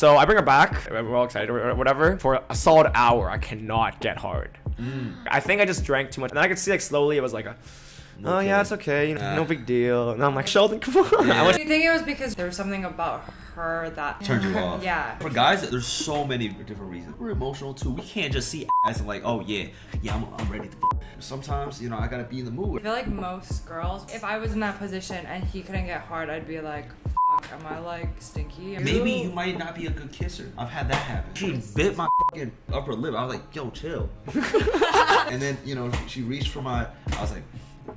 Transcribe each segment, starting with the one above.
So I bring her back. We're all excited or whatever. For a solid hour, I cannot get hard. I think I just drank too much. And then I could see like slowly it was like yeah, it's okay. You know, no big deal. And I'm like, Sheldon, come on. Yeah. Do you think it was because there was something about her that turned you off? Yeah. For guys, there's so many different reasons. We're emotional too. We can't just see ass and like, oh yeah, I'm ready to. Sometimes, you know, I gotta be in the mood. I feel like most girls, if I was in that position and he couldn't get hard, I'd be like, fuck, am I like stinky? Maybe you might not be a good kisser. I've had that happen. She bit my fucking upper lip. I was like, yo, chill. And then, you know, she reached for I was like,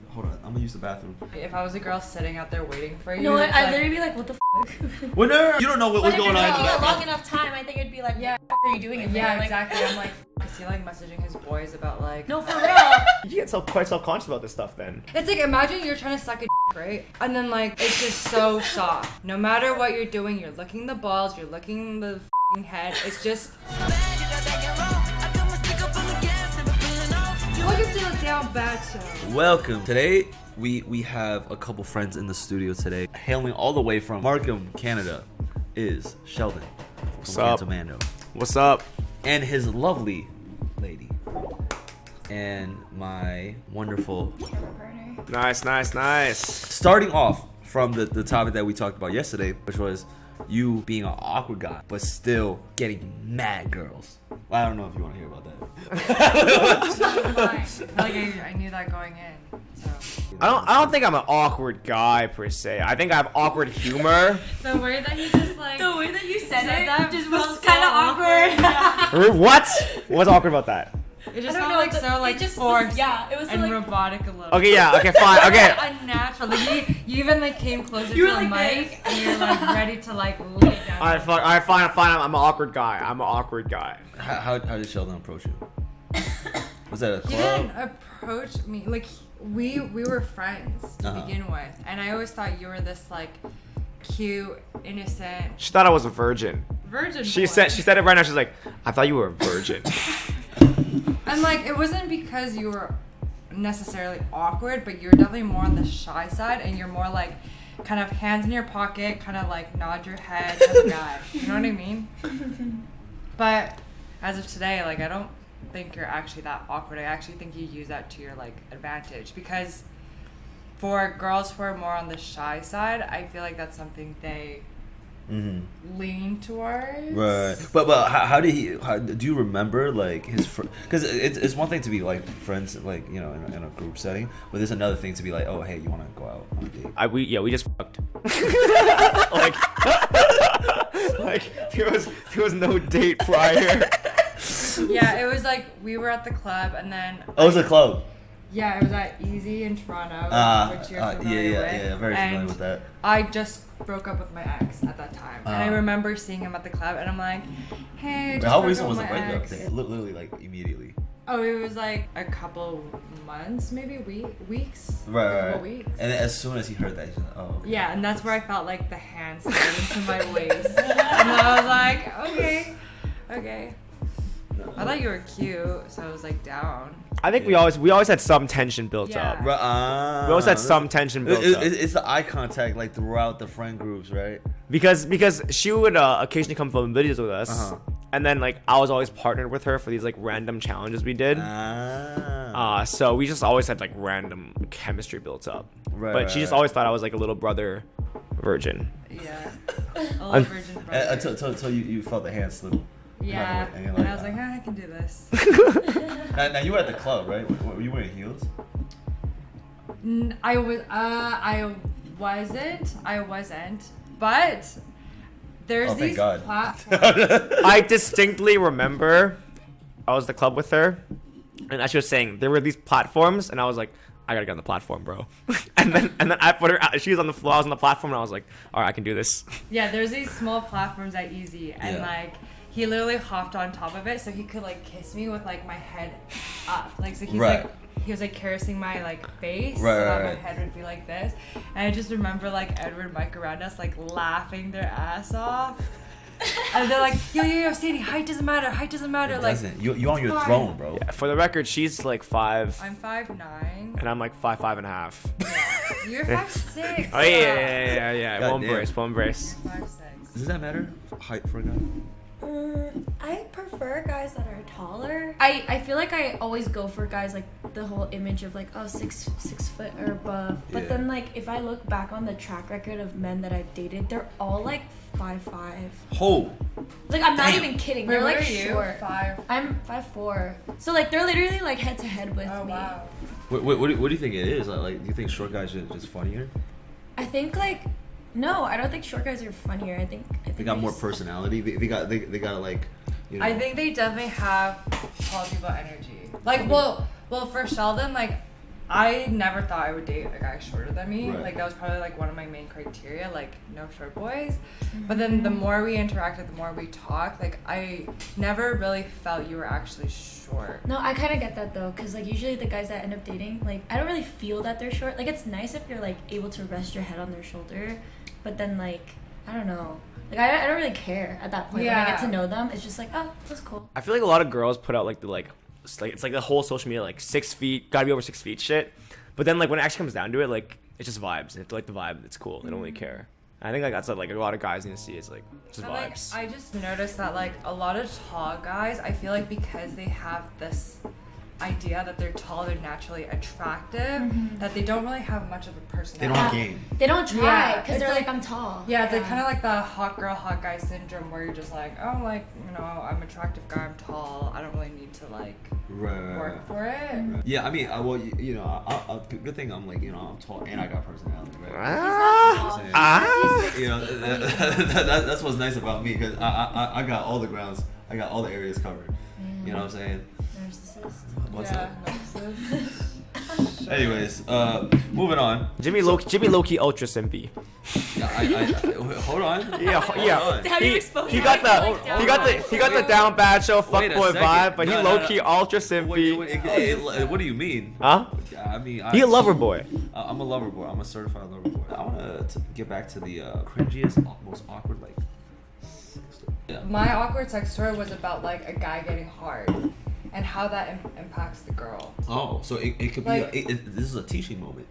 hold on, I'm gonna use the bathroom. If I was a girl sitting out there waiting for you, no, I'd literally be like, what the f***? Well, no, you don't know what was going on. If you long enough time, I think it'd be like, yeah, what the f*** are you doing in there? Yeah, Like, exactly. I'm like, is he like messaging his boys about like, no, for real. You get quite self-conscious about this stuff then. It's like, imagine you're trying to suck a dick, right? And then like, it's just so soft. No matter what you're doing, you're licking the balls, you're licking the f***ing head. It's just. Welcome to the Down Bad Show. Welcome. Today, we have a couple friends in the studio today. Hailing all the way from Markham, Canada, is Sheldon. What's from up? Cantomando. What's up? And his lovely lady. And my wonderful... Nice. Starting off from the topic that we talked about yesterday, which was you being an awkward guy, but still getting mad girls. Well, I don't know if you want to hear about that. I knew that going in. So. I don't think I'm an awkward guy per se. I think I have awkward humor. The way that he just like. The way that you said it that just felt was so kind of awkward. What? What's awkward about that? It just I don't felt know, like the- so like it just forced. was, yeah, it was so, and like, robotic a little. Okay, yeah, okay, fine, okay. Unnatural. Like you even like came closer You to were the like mic and you're like ready to like lay it down. Alright, fine. I'm an awkward guy. How did Sheldon approach you? Was that a He club? didn't approach me like we were friends to Uh-huh. begin with, and I always thought you were this like cute, innocent She thought I was a virgin. virgin. She boy. said it right now. She's like, I thought you were a virgin. And like it wasn't because you were necessarily awkward, but you're definitely more on the shy side, and you're more like kind of hands in your pocket, kind of like nod your head type of guy. You know what I mean? But as of today, like I don't think you're actually that awkward. I actually think you use that to your like advantage, because for girls who are more on the shy side, I feel like that's something they lean towards. Right, but how did he? Do you remember like his? Because it's one thing to be like friends, like you know, in a group setting, but there's another thing to be like, oh hey, you want to go out on a date? We just fucked. like there was no date prior. Yeah, it was like we were at the club, and then Oh, it was a club. yeah, it was at Easy in Toronto, which you're familiar with. Yeah, very familiar And with that. I just broke up with my ex at that time, and I remember seeing him at the club, and I'm like, "Hey, I just How broke recent up was with the my breakup? ex." Literally, like immediately. Oh, it was like a couple months, maybe weeks. A Right. couple weeks. And then as soon as he heard that, he's like, oh. Okay. Yeah, and that's where I felt like the hand slide into my waist, and I was like, okay. I thought you were cute, so I was like down. I think we always had some tension built Yeah. up. Right, We always had some tension built up. It's the eye contact like throughout the friend groups, right? Because she would occasionally come film videos with us, Uh-huh. and then like I was always partnered with her for these like random challenges we did. So we just always had like random chemistry built up. Right, But she just always thought I was like a little brother virgin. Yeah, a little virgin brother. Until you felt the hand slip. Yeah, And you're and like, I was like, I can do this. Now you were at the club, right? Were you wearing heels? I wasn't, but there's Oh, thank these God. platforms. I distinctly remember I was at the club with her, and as she was saying, there were these platforms, and I was like, I gotta get on the platform, bro. and then I put her. She was on the floor. I was on the platform, and I was like, all right, I can do this. Yeah, there's these small platforms at Easy, and Yeah. like he literally hopped on top of it so he could like kiss me with like my head up. Like so he's Right. like he was like caressing my like face Right, so that right. my head would be like this. And I just remember like Edward and Mike around us like laughing their ass off. And they're like, yo, Sadie, height doesn't matter. Like You on your fine. throne, bro. Yeah, for the record, she's like 5, I'm 5'9". and I'm like 5'5.5". You're 5'6". Oh yeah. God One damn. brace. You're 5'6". Does that matter? Height for a guy? I prefer guys that are taller. I feel like I always go for guys like the whole image of like, oh, 6 foot or above. But then like if I look back on the track record of men that I've dated, they're all like 5'5". Oh. Like I'm not even kidding. Wait, They're what like are you? short. 5. I'm 5'4". So like they're literally like head to head with Oh me. wow. What do you think it is? Like, do you think short guys are just funnier? I think like no, I don't think short guys are funnier. I think They got more just- personality. They got like, you know. I think they definitely have tall people energy. Like, well, for Sheldon, like, I never thought I would date a guy shorter than me. Right. Like, that was probably like one of my main criteria. Like, no short boys. But then the more we interacted, the more we talked. Like, I never really felt you were actually short. No, I kind of get that though, cause like usually the guys that end up dating, like I don't really feel that they're short. Like it's nice if you're like able to rest your head on their shoulder, but then like I don't know, like I don't really care at that point. When I get to know them, it's just like, oh, that's cool. I feel like a lot of girls put out like the it's like the whole social media like 6 feet, gotta be over 6 feet shit. But then like when it actually comes down to it, like it's just vibes. They like the vibe. It's cool. They don't really care. I think like that's what, like a lot of guys need to see. It's like just And, like, vibes. I just noticed that like a lot of tall guys, I feel like because they have this idea that they're tall, they're naturally attractive, that they don't really have much of a They personality. don't have game. They don't try Yeah, because it's they're like- like I'm tall. Yeah, it's like kind of like the hot girl, hot guy syndrome where you're just like, oh, like, you know, I'm an attractive guy, I'm tall, I don't really need to like Right. work for it. Yeah, I mean, well, you know, good thing I'm like, you know, I'm tall and I got personality, right? Ah. You know, that's what's nice about me because I got all the grounds, I got all the areas covered. You know what I'm saying? Narcissist. What's Yeah, up? narcissist. Anyways, moving on. Jimmy Loki ultra simpy. Yeah, hold on. Yeah, Hold on. How do you expose He your got eyes the like he that? got the down bad show Wait a fuckboy second. vibe, but he No, low key ultra simpy. What do you mean? Huh? I mean, He a lover boy. I'm a lover boy. I'm a certified lover boy. I want to get back to the cringiest, most awkward, like. Yeah. My awkward sex story was about like a guy getting hard and how that impacts the girl. Oh, so it could be. Like- This is a teaching moment.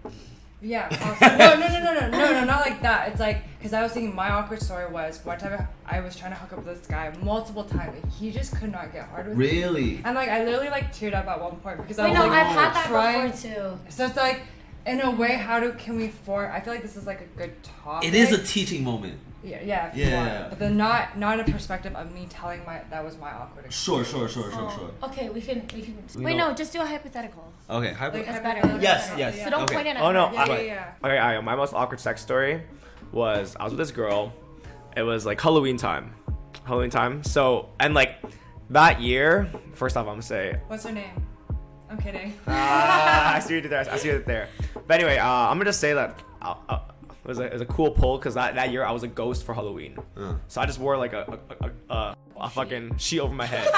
Yeah, possibly. No, not like that. It's like, because I was thinking my awkward story was one time I was trying to hook up with this guy multiple times and he just could not get hard with me. Really? And like, I literally like teared up at one point because I Wait, was no, like, I've had that trying. before too. So it's like, in a way, can we form? I feel like this is like a good topic. It is a teaching moment. Yeah, if you Yeah. want. But then not in a perspective of me telling that was my awkward experience. Sure. Okay, we can. We Wait, know- no, just do a hypothetical. Okay, Like, That's have better. you- Yes, yeah. yes. So don't Okay. point it at Oh, her. no, Yeah. Okay, my most awkward sex story was I was with this girl. It was like Halloween time. So, and like that year, first off, I'm gonna say, What's her name? I'm kidding. I see what you did there. I see what you did there. But anyway, I'm gonna just say that it was a cool pull because that year I was a ghost for Halloween. So I just wore like a fucking sheet over my head.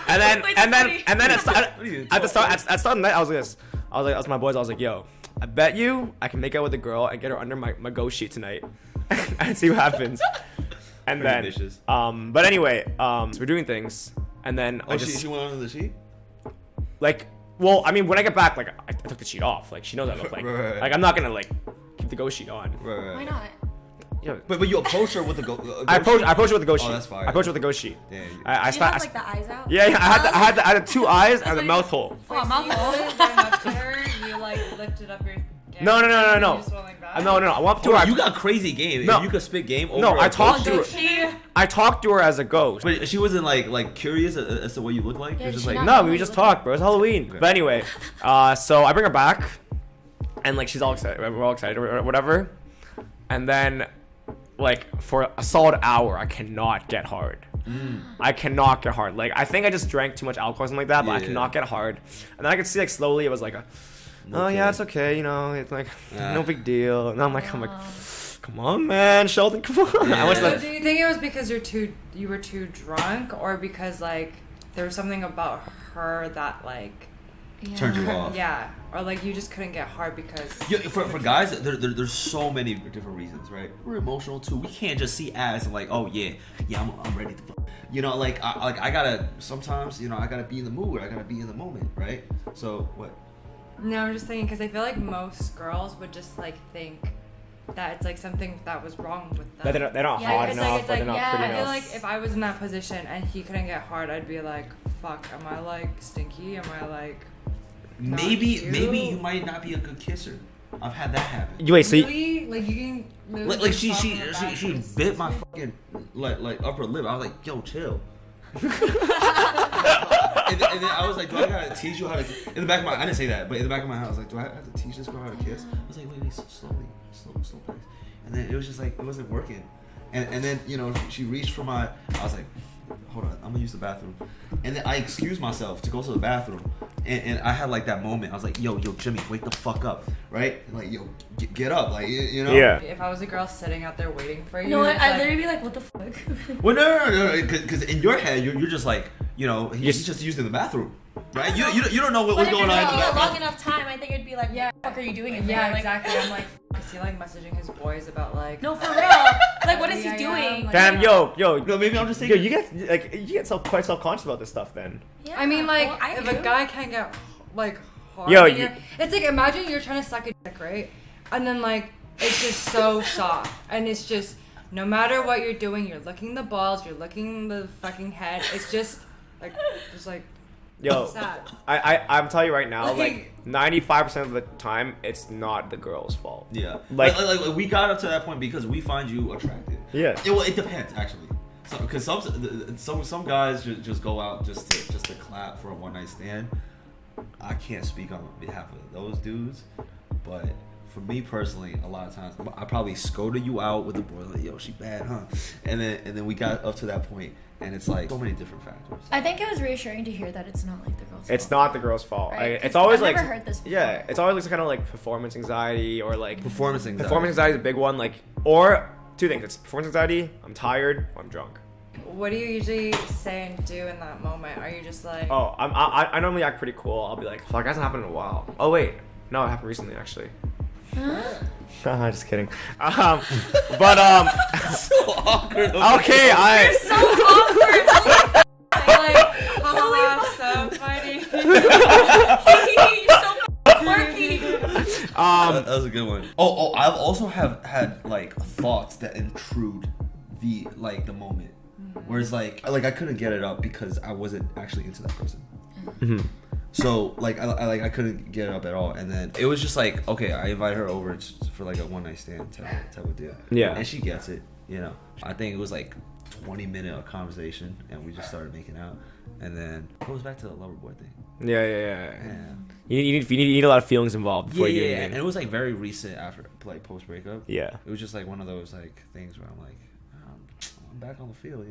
and then at the start of the night I was with my boys. I was like, yo, I bet you I can make out with a girl and get her under my ghost sheet tonight and see what happens. And Pretty then, vicious. but anyway, so we're doing things, and then Oh, she went under the sheet? like, well, I mean, when I get back, like, I took the sheet off. Like, she knows I look like, Right. like, I'm not gonna like keep the ghost sheet on. Right. Why not? Yeah. But you approach her with the I approached her with the ghost Oh, sheet. that's fire. I approached her with the ghost sheet. Yeah. I You start. have like the eyes out. Yeah, I had the 2 eyes and the mouth hole. Oh, mouth hole. You went up to her. You like lifted up your. No. You just went like that? No. I went up to Oh, her. you got crazy game. No. If you could spit game over No, a I talked ghost to sheet. her. I talked to her as a ghost. But she wasn't like curious as to what you look like. Yeah, It's just she like not- No, we just talked, bro. It's Halloween. Okay. But anyway, so I bring her back, and like she's all excited. We're all excited or whatever. And then, like for a solid hour, I cannot get hard. I cannot get hard. Like I think I just drank too much alcohol or something like that, but I Yeah. cannot get hard. And then I could see like slowly it was like, oh yeah, it's okay. You know, it's like no big deal. And I'm like, come on, man, Sheldon, come on. Yeah. I was So like, do you think it was because you were too drunk, or because like there was something about her that like turned you off. yeah, or like you just couldn't get hard because Yeah, for guys, there's so many different reasons, right? We're emotional too. We can't just see ass and like, oh yeah, I'm ready to, you know, like I gotta sometimes, you know, I gotta be in the mood. I gotta be in the moment, right? So what? No, I'm just thinking because I feel like most girls would just like think that it's like something that was wrong with them. That they're not Yeah, hot it's enough, like, or they're not yeah, pretty I feel enough. like if I was in that position and he couldn't get hard, I'd be like, fuck, am I like stinky? Am I like not Maybe cute? you might not be a good kisser. I've had that happen. Wait, so you, really? Like you can lose Like she yourself in a bad she place. bit my fucking like upper lip. I was like, yo, chill. and then I was like, do I gotta teach you how to? In the back of my, I didn't say that, but in the back of my head, I was like, do I have to teach this girl how to kiss? I was like, wait, slowly, slow pace. And then it was just like it wasn't working. And then she reached for my. I was like, hold on, I'm gonna use the bathroom. And then I excused myself to go to the bathroom. And I had like that moment. I was like, yo, Jimmy, wake the fuck up, right? And like, yo, get up, like you know. yeah. If I was a girl sitting out there waiting for you, No, it's I'd like, literally be like, what the fuck? Well, no, because in your head, you're just like, he's just using the bathroom, right? You don't know what's going on in the a bathroom. long enough time, I think it'd be like, Yeah. what the fuck are you doing in there? yeah, Like, exactly. I'm like, is he like messaging his boys about like? no, for real. Like, what is he Yeah, doing? like- Damn, yo. No, maybe I'm just Yo, thinking. you get quite self-conscious about this stuff then. Yeah, I mean, like, well, I if do. a guy can't get like hard, Yo, and it's like imagine you're trying to suck a dick, right? And then like it's just so soft, and it's just no matter what you're doing, you're licking the balls, you're licking the fucking head. It's just like Yo, sad. I'm telling you right now, Like- like 95% of the time, it's not the girl's fault. Yeah, Like- like we got up to that point because we find you attractive. Yeah. It depends actually. So, because some guys just go out just to clap for a one night stand. I can't speak on behalf of those dudes, but for me personally, a lot of times I probably scolded you out with the boy like, yo, she bad, huh? And then we got up to that point, and it's like so many different factors. I think it was reassuring to hear that it's not like the girl's It's fault. not the girl's fault. Right, It's 'cause always I've like never heard this before. yeah, it's always kind of like performance anxiety or like Performance anxiety. Performance anxiety is a big one. Like or two things. It's performance anxiety. I'm tired. Or I'm drunk. What do you usually say and do in that moment? Are you just like? Oh, I normally act pretty cool. I'll be like, fuck, that hasn't happened in a while. Oh wait, no, it happened recently actually. Just kidding. But So awkward. okay, So awkward. like, haha, so funny. so quirky. That was a good one. Oh, I've also have had like thoughts that intrude the moment, whereas like I couldn't get it up because I wasn't actually into that person. Mm-hmm. So like I couldn't get it up at all, and then it was just like, okay, I invite her over for like a one night stand type of deal. Yeah. And she gets it, I think it was like 20-minute of conversation, and we just started making out, and then it goes back to the lover boy thing. yeah. Yeah. You need a lot of feelings involved before you do And anything. it was like very recent after like post breakup. Yeah. It was just like one of those like things where I'm like, I'm back on the field,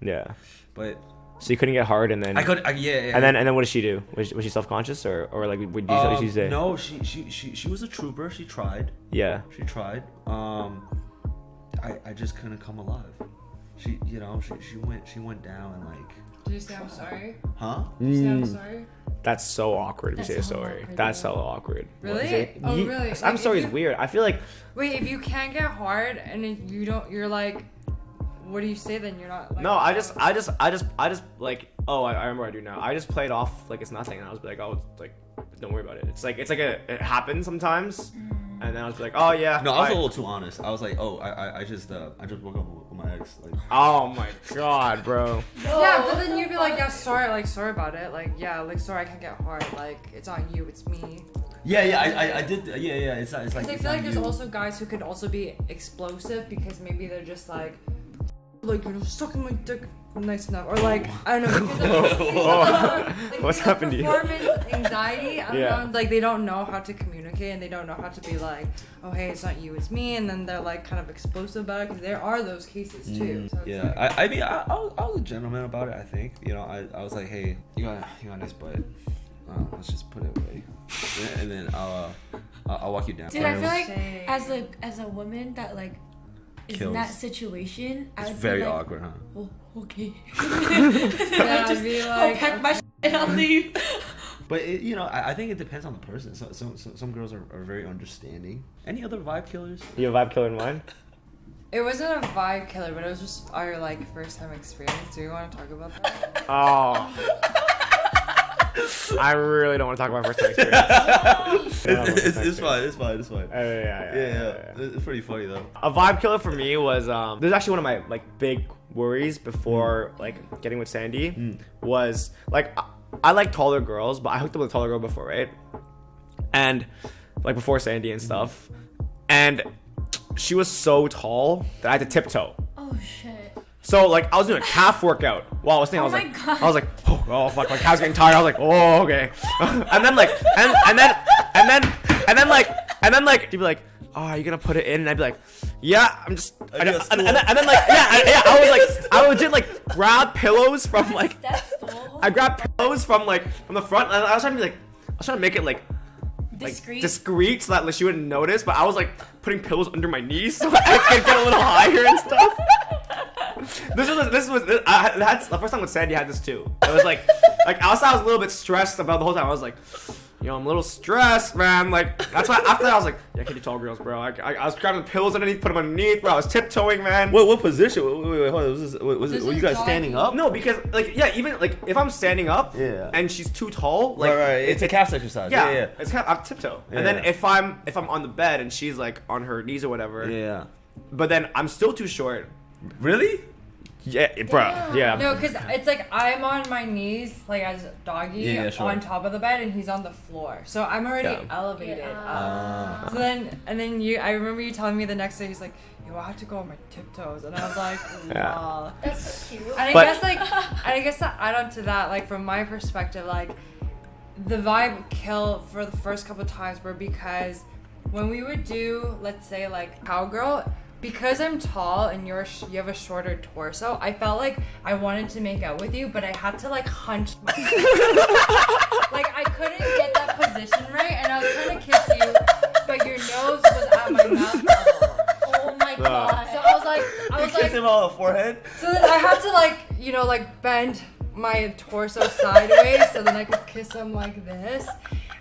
Yeah. But So you couldn't get hard, and then yeah. and then what did she do? Was she self conscious or like would you say? No, she was a trooper. She tried. Yeah. She tried. I just couldn't come alive. She went down and like. Did you say I'm sorry? Huh? Did you say I'm sorry? That's so awkward if you That's say so sorry. awkward, That's yeah. so awkward. Really? What is it? Oh, really? I'm Like, sorry if is you- weird. I feel like Wait, if you can't get hard and if you don't, you're like, what do you say then? You're not like. no. I just like I remember what I do now. I just play it off like it's nothing, and I was like, oh, like don't worry about it. It's like it happens sometimes, and then I was like, oh yeah. No, I was a little too honest. I was like, oh, I just woke up with my ex. Like, Oh my god, bro. Yeah, but then you'd be like, yeah, sorry about it. Like, yeah, like sorry, I can't get hard. Like, it's on you, it's me. yeah, I did. Yeah. It's like. Because I feel like there's also guys who could also be explosive because maybe they're just like sucking my dick nice enough, or like I don't know. Because What's happened to you? Performance anxiety. I don't Yeah. know. Like they don't know how to communicate and they don't know how to be like, oh hey, it's not you, it's me, and then they're like kind of explosive about it because there are those cases too. So it's Yeah, like, I mean, I was a gentleman about it. I think, I was like, hey, you got a nice butt. Let's just put it away, and then I'll walk you down. Dude, I feel like Dang. as a woman that like is in Kills. that situation, I It's would very be like, awkward, huh? oh, okay. yeah, just, I'd be I'll like, pack my shit and I'll leave. But I think it depends on the person. Some girls are very understanding. Any other vibe killers? You have a vibe killer in mind? it wasn't a vibe killer, but it was just our like first time experience. Do you want to talk about that? Oh. I really don't want to talk about first time experience. It's fine. Yeah. It's pretty funny though. A vibe killer for me was this is actually one of my like big worries before like getting with Sandy was like I like taller girls, but I hooked up with a taller girl before, right? And like before Sandy and stuff, and she was so tall that I had to tiptoe. Oh shit. So like I was doing a calf workout while I was thinking, I was like, oh fuck, my calf's getting tired. I was like, oh okay. and then like and then like she'd be like, oh, are you gonna put it in? And I'd be like, yeah, I'm just. And then like I would just like grab pillows from like. I grabbed pillows from the front, and I was trying to make it like discreet so that like, she wouldn't notice. But I was like putting pillows under my knees so I could get a little higher and stuff. That's the first time with Sandy I had this too. It was like outside I was a little bit stressed about the whole time. I was like, I'm a little stressed, man. Like that's why after that I was like, yeah, I can do tall girls, bro. I was grabbing pillows underneath, put them underneath, bro. I was tiptoeing, man. What position? Wait, hold on. Was it? Were you guys standing up? No, because like yeah, even like if I'm standing up, and she's too tall, like right. It's a calf exercise. Yeah. It's kind of I'm tiptoe, and then if I'm on the bed and she's like on her knees or whatever, but then I'm still too short. Really? Yeah, bro. Yeah. No, because it's like I'm on my knees, like as doggy, on top of the bed, and he's on the floor. So I'm already elevated up. So then I remember you telling me the next day, he's like, yo, I have to go on my tiptoes. And I was like, wow. That's so cute. And I guess to add on to that, like from my perspective, like the vibe kill for the first couple of times were because when we would do, let's say like cowgirl, because I'm tall and you have a shorter torso, I felt like I wanted to make out with you, but I had to like hunch my like I couldn't get that position right, and I was trying to kiss you, but your nose was at my mouth level. Oh my god. So I was like kiss him on the forehead. So then I had to like bend my torso sideways so then I could kiss him like this.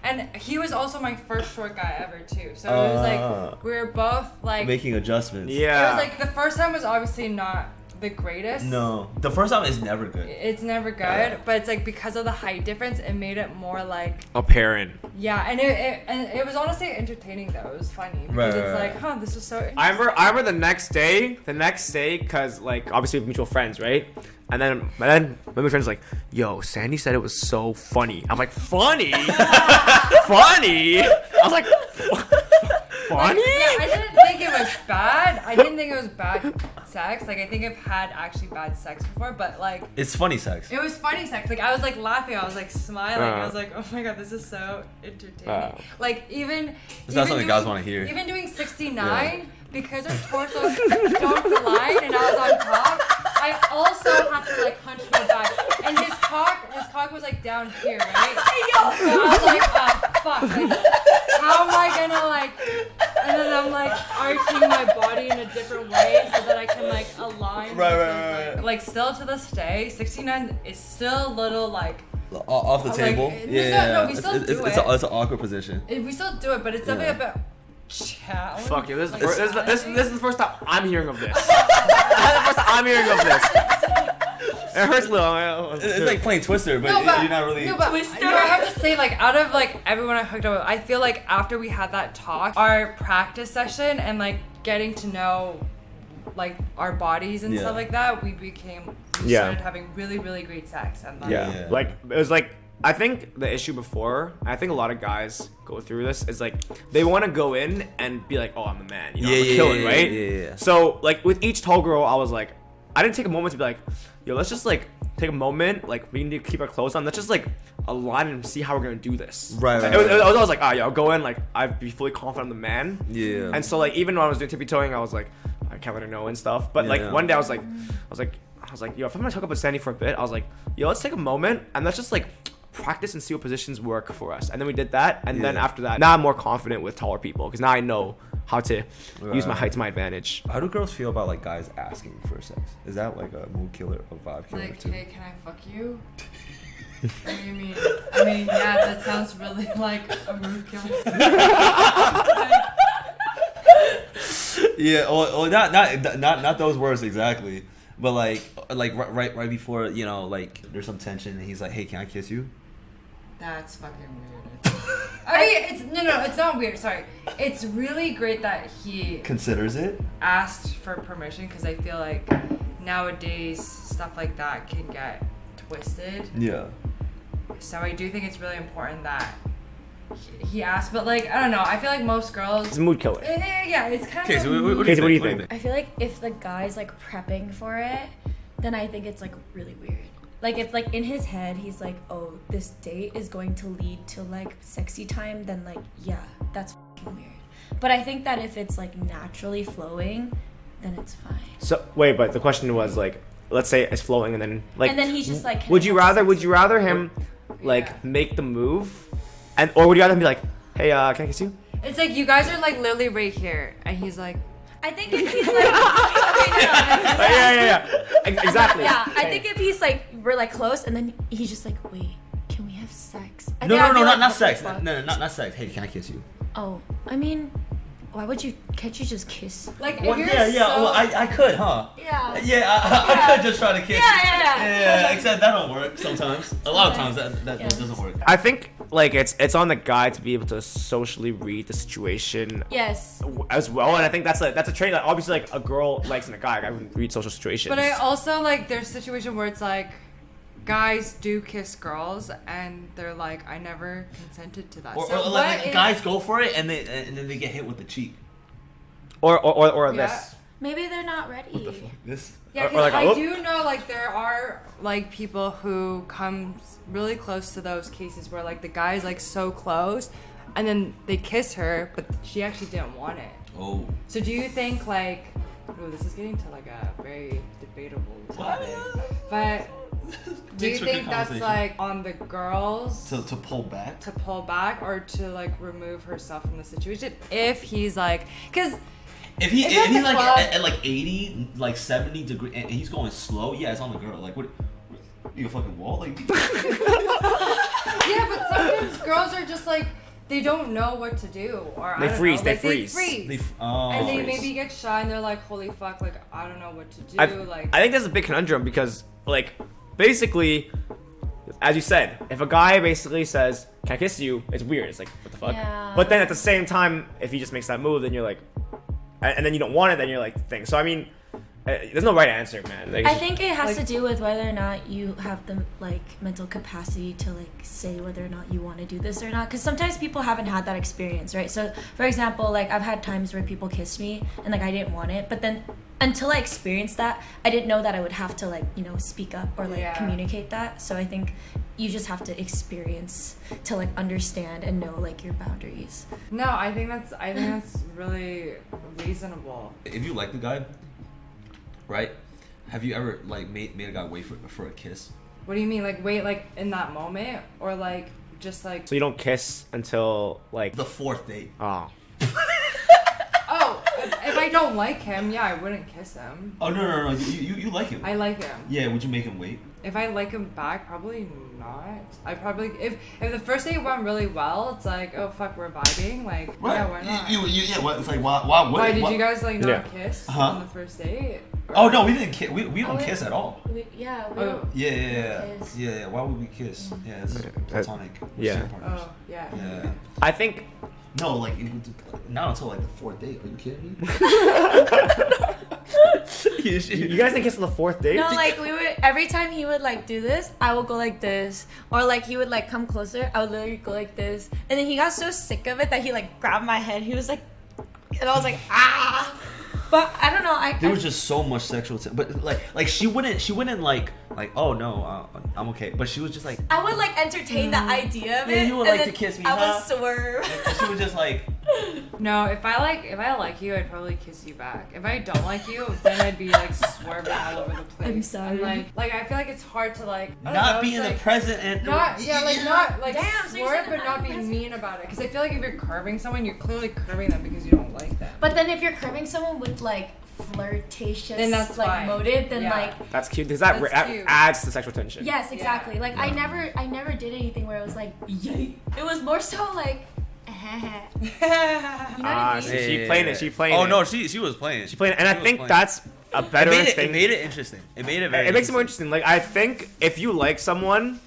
And he was also my first short guy ever too. So it was like we were both like making adjustments. Yeah. It was like the first time was obviously not the greatest. No. The first time is never good. It's never good, but it's like because of the height difference, it made it more like apparent. Yeah, and it was honestly entertaining though. It was funny because it's like, this is so interesting. I remember the next day, because like obviously we have mutual friends, right? And then my friend's like, yo, Sandy said it was so funny. I'm like, funny? Funny? I was like, funny? Like, I didn't think it was bad. I didn't think it was bad sex. Like, I think I've had actually bad sex before, but like... It's funny sex. It was funny sex. Like, I was like laughing. I was like smiling. I was like, oh my god, this is so entertaining. Like, even... It's not something guys want to hear. Even doing 69, because her torso jumped the line and I was on top, I also had to like hunch my back, and his cock was like down here, right? So I was like, fuck, like, how am I gonna like? And then I'm like arching my body in a different way so that I can like align. Right. Like still to this day, 69 is still a little like off the table. No, we still do it. It's an awkward position. We still do it, but it's definitely a bit. Challenge. Fuck you. This is the first time I'm hearing of this. This is the first time I'm hearing of this. It hurts a little. It's like playing Twister, but you're not really. No, but Twister. I have to say, like, out of like everyone I hooked up with, I feel like after we had that talk, our practice session and like getting to know like our bodies and stuff like that, we started having really, really great sex. And like it was like. I think the issue before, I think a lot of guys go through this, is like they want to go in and be like, oh, I'm a man, I'm a killing, right? Yeah. So like with each tall girl, I was like, I didn't take a moment to be like, yo, let's just like take a moment, like we need to keep our clothes on, let's just like align and see how we're gonna do this. Right. I was like, I'll go in, like I'd be fully confident I'm the man. Yeah. And so like even when I was doing tippy-toeing, I was like, I can't let her know and stuff. But like one day I was like, yo, if I'm gonna talk about Sandy for a bit, I was like, yo, let's take a moment and let's just like practice and see what positions work for us. And then we did that, and then after that, now I'm more confident with taller people because now I know how to use my height to my advantage. How do girls feel about like guys asking for sex? Is that like a mood killer, a vibe killer like, too? Hey, can I fuck you? What do you mean? I mean, yeah, that sounds really like a mood killer. Yeah, well, not those words exactly, but like right before, like there's some tension, and he's like, "Hey, can I kiss you?" That's fucking weird. I mean, it's not weird. Sorry, it's really great that he Considers it. asked for permission because I feel like nowadays stuff like that can get twisted. Yeah. So I do think it's really important that he asked, but like I don't know. I feel like most girls. It's a mood killer. Yeah, it's kind Okay, of. so what do you think? I feel like if the guy's like prepping for it, then I think it's like really weird. Like if like in his head he's like, oh, this date is going to lead to like sexy time, then like yeah, that's fucking weird. But I think that if it's like naturally flowing, then it's fine. So wait, but the question was like, let's say it's flowing and then like. And then he's just like. Would you rather him like make the move, or would you rather him be like, hey, can I kiss you? It's like you guys are like literally right here, and he's like. I think if he's like. Exactly. Yeah, I think if he's like we're like close, and then he's just like, wait, can we have sex? No, not sex. No, not sex. Hey, can I kiss you? Oh, I mean, why would you? Can't you just kiss? Like Well, if yeah, you're yeah. so- Well, I could, huh? Yeah. Yeah, I could just try to kiss. Yeah. Except that don't work sometimes. A lot of times that doesn't work. I think like it's on the guy to be able to socially read the situation Yes. as well, and I think that's a trait that obviously like a girl likes in a guy. I wouldn't read social situations. But I also like there's a situation where it's like guys do kiss girls and they're like I never consented to that. Or So like what if- guys go for it and then they get hit with the cheek. or Yeah. this. Maybe they're not ready. This. Yeah, Or because like, I oh. do know like there are like people who come really close to those cases where like the guy's like so close, and then they kiss her, but she actually didn't want it. Oh. So do you think like, oh, this is getting to like a very debatable topic, but do you think that's like on the girls to pull back? to pull back or to like remove herself from the situation if he's like, because. If he's at the like club- at like 80, like 70 degrees, and he's going slow, yeah, it's on the girl. Like, what? You a fucking wall? Like. Yeah, but sometimes girls are just like they don't know what to do, or They I don't freeze, know, they like, freeze. and they freeze. maybe get shy and they're like, "Holy fuck!" Like I don't know what to do. I think that's a big conundrum because like basically, as you said, if a guy basically says, "Can I kiss you?" It's weird. It's like what the fuck. Yeah. But then at the same time, if he just makes that move, then you're like, and then you don't want it, then you're like, thing. So I mean, there's no right answer, man. Like, I think it has Like- to do with whether or not you have the like mental capacity to like say whether or not you want to do this or not. Because sometimes people haven't had that experience, right? So, for example, like I've had times where people kissed me and like I didn't want it, but then until I experienced that, I didn't know that I would have to like speak up or like Yeah. communicate that. So I think you just have to experience to like understand and know like your boundaries. No, I think that's really reasonable. If you like the guy, right? Have you ever like made a guy wait for a kiss? What do you mean? Like wait, like in that moment, or like just like? so you don't kiss until like The fourth date. oh. Oh, if I don't like him, yeah, I wouldn't kiss him. Oh no! You like him? I like him. Yeah. Would you make him wait? If I like him back, probably not. I probably if the first date went really well, it's like, oh fuck, we're vibing. Like, yeah, why not? Yeah. What? It's like why would? Why did you guys like not Yeah. kiss Uh-huh. on the first date? Or- Oh no, we didn't kiss. We don't Oh, kiss at all. We Oh. don't. Yeah. Kiss. Yeah. Why would we kiss? Yeah, it's platonic. We're Yeah. still partners. Oh yeah. Yeah. I think No, like not until like the fourth date. Are you kidding me? you guys didn't kiss on the fourth date. No, like we would every time he would like do this, I would go like this, or like he would like come closer, I would literally go like this, and then he got so sick of it that he like grabbed my head. He was like, and I was like, ah. But I don't know. There was just so much sexual, but like she wouldn't like oh no, I'm okay. But she was just like I would like entertain the idea of it. Yeah, you would and like to then kiss me, I huh? would swerve. she was just like No, if I like you, I'd probably kiss you back. If I don't like you, then I'd be like swerving all over the place. I'm sorry. Like I feel like it's hard to like I don't not know, be it's in the like- present and Not not like Damn, so you're swerve, saying but not not be present. mean about it. Because I feel like if you're curving someone, you're clearly curving them because you don't like them. But then if you're curving someone with like flirtatious Then that's like fine. motive, then Yeah. like That's cute because that That's cute. adds to sexual tension. yes, exactly. Yeah. Like I never did anything where it was like yay. It was more so like you know what I mean? She playing it. She playing Oh it. no, she was playing. She playing it, and I was think playing. that's a better thing. It made it interesting. It made it very. It makes it more interesting. Like I think if you like someone,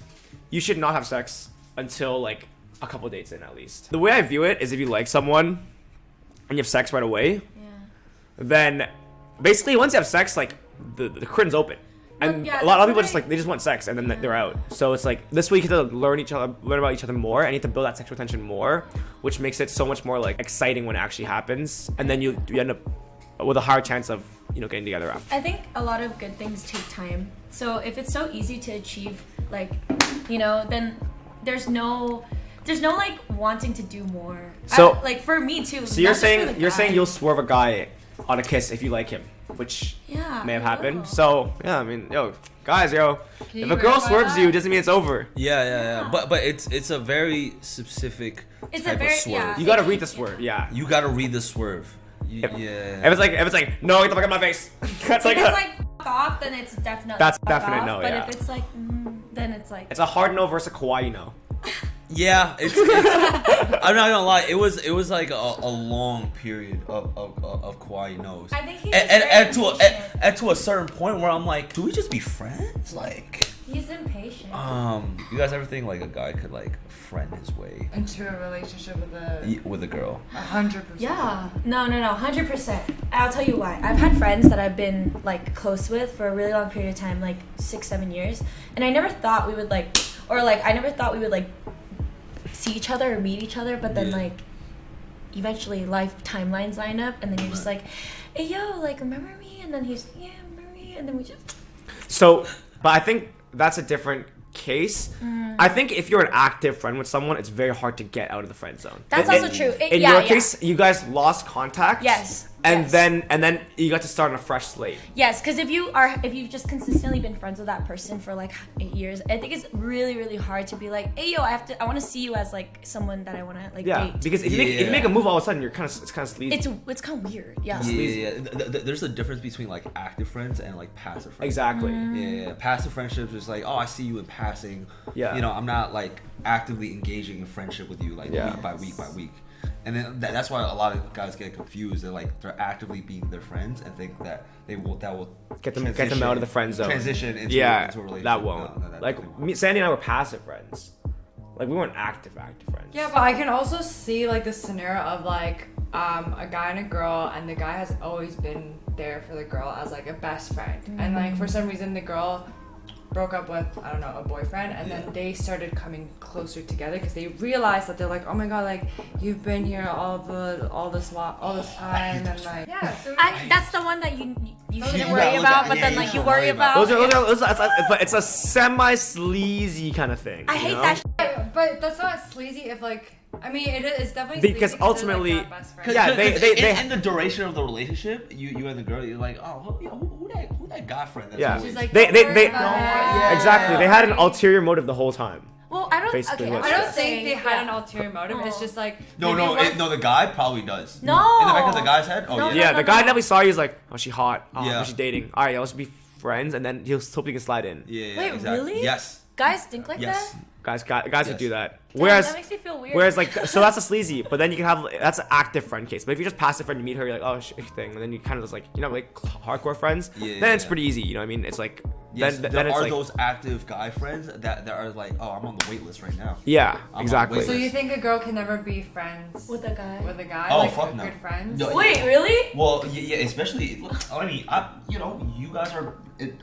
you should not have sex until like a couple dates in at least. The way I view it is if you like someone and you have sex right away, then basically once you have sex, like the curtain's open. And a lot of people just like they just want sex and then they're out. So it's like this week you have to learn about each other more, and you have to build that sexual tension more, which makes it so much more like exciting when it actually happens. And then you end up with a higher chance of getting together after. I think a lot of good things take time. So if it's so easy to achieve, like, then there's no like wanting to do more. So like for me too. So you're saying you'll swerve a guy on a kiss if you like him, which may have happened. So yeah, I mean, guys, if a girl swerves you, it doesn't mean it's over. Yeah. But it's a very specific type of swerve. Yeah. You gotta read the swerve. Yeah. You gotta read the swerve. If it's like no, get the fuck out of my face. That's if it's like fuck off, then it's definitely that's fuck definite off. no. But Yeah. if it's like then it's like it's a hard no versus a kawaii no. Yeah, it's I'm not gonna lie. It was like a long period of kawaii no's. I think he's and to a certain point where I'm like, do we just be friends? Like, he's impatient. You guys ever think like a guy could like friend his way into a relationship with a girl? 100%. Yeah. No, 100%. I'll tell you why. I've had friends that I've been like close with for a really long period of time, like 6-7 years, and I never thought we would like see each other or meet each other, but then like eventually life timelines line up, and then you're just like, hey yo, like remember me? And then he's remember me? And then we just But I think that's a different case. I think if you're an active friend with someone, it's very hard to get out of the friend zone. That's also true. In your case, you guys lost contact. Yes. And then you got to start on a fresh slate. Yes, because if you've just consistently been friends with that person for like 8 years, I think it's really, really hard to be like, hey yo, I want to see you as like someone that I want to like date. Because if you make a move all of a sudden, it's kind of sleazy. It's kind of weird. Yeah. There's a difference between like active friends and like passive friends. Exactly. Yeah. Passive friendships is like, oh, I see you in passing. Yeah. I'm not like actively engaging in friendship with you like week by week by week. And then that's why a lot of guys get confused. They're actively being their friends and think that that will get them out of the friend zone. Transition into a relationship. That won't. No, like Sandy and I were passive friends. Like we weren't active friends. Yeah, but I can also see like the scenario of like a guy and a girl, and the guy has always been there for the girl as like a best friend, and like for some reason the girl broke up with a boyfriend, and then they started coming closer together because they realized that they're like, oh my god, like you've been here all this time, and like that's the one that you shouldn't worry about, but then like you worry about. Those but it's a semi sleazy kind of thing. I hate that. But that's not sleazy if like. I mean, it's definitely because ultimately, like best friend. they in the duration of the relationship, you and the girl, you're like, oh, who that guy friend? That's She's like, they exactly. They had an ulterior motive the whole time. Well, I don't think they had an ulterior motive. It's just like no. The guy probably does. No, in the back of the guy's head. Oh yeah. The guy definitely saw you. He's like, oh, she hot. Oh, who's she dating? All right, let's be friends, and then he'll hope he can slide in. Yeah. Wait, exactly. really? Yes. Guys think like that? Guys would do that. Damn, Whereas that makes me feel weird. Whereas like so that's a sleazy, but then you can have that's an active friend case. But if you're just passive friend, you meet her, you're like, oh thing, and then you kind of just like like hardcore friends. Then it's pretty easy. You know what I mean? It's like then there it's are like, those active guy friends that are like, oh, I'm on the wait list right now. Yeah, I'm exactly. So you think a girl can never be friends with a guy? Oh, like fuck no. Good friends? No, wait, really? Well, yeah, especially. I mean, you guys are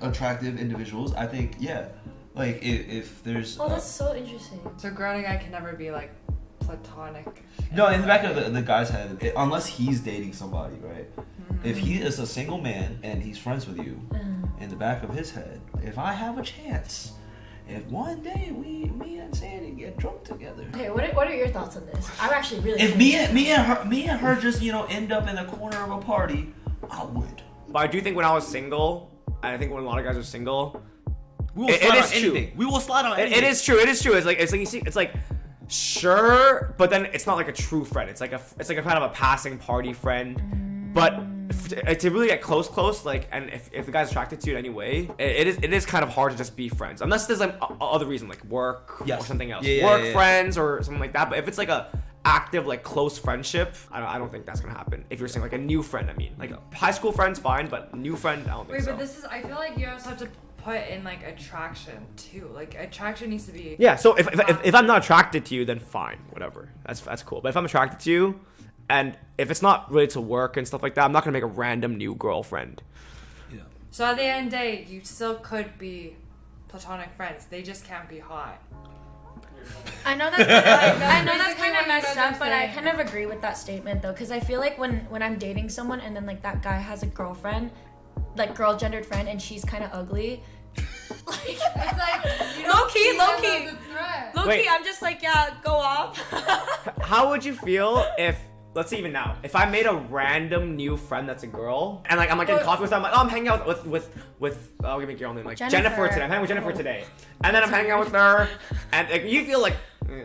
attractive individuals. I think, yeah. Like if there's. Oh, that's so interesting. So girl and guy can never be like platonic. No, in the back of the guy's head, unless he's dating somebody, right? If he is a single man and he's friends with you, in the back of his head, if I have a chance, if one day me and Sandy get drunk together. Okay, what are your thoughts on this? I'm actually really. If me and her just end up in the corner of a party, I would. But I do think when I was single, and I think when a lot of guys are single. We will slide on anything. We will slide on anything. It is true. It's like you see. It's like sure, but then it's not like a true friend. It's like a kind of a passing party friend. But to really get close, like, and if the guy's attracted to you in any way, it is kind of hard to just be friends unless there's like other reason like work or something else, friends or something like that. But if it's like a active like close friendship, I don't think that's gonna happen. If you're saying like a new friend, I mean like high school friends fine, but new friend I don't think so. But this is I feel like you also have to put in like attraction too. Like attraction needs to be. Yeah. So if I'm not attracted to you, then fine, whatever. That's cool. But if I'm attracted to you, and if it's not really to work and stuff like that, I'm not gonna make a random new girlfriend. Yeah. So at the end of the day, you still could be platonic friends. They just can't be hot. I know that's kind of messed up, but I kind of agree with that statement though, because I feel like when I'm dating someone and then like that guy has a girlfriend, like girl gendered friend, and she's kind of ugly. Like, It's like you low key, don't see them as a threat. low key, Wait. I'm just like, yeah, go off. How would you feel if, let's say even now, if I made a random new friend that's a girl, and like I'm like getting coffee with her, I'm like, oh, I'm hanging out with I'll give me your own name, like Jennifer today. I'm hanging with Jennifer today, and then I'm hanging out with her, and like, you feel like, you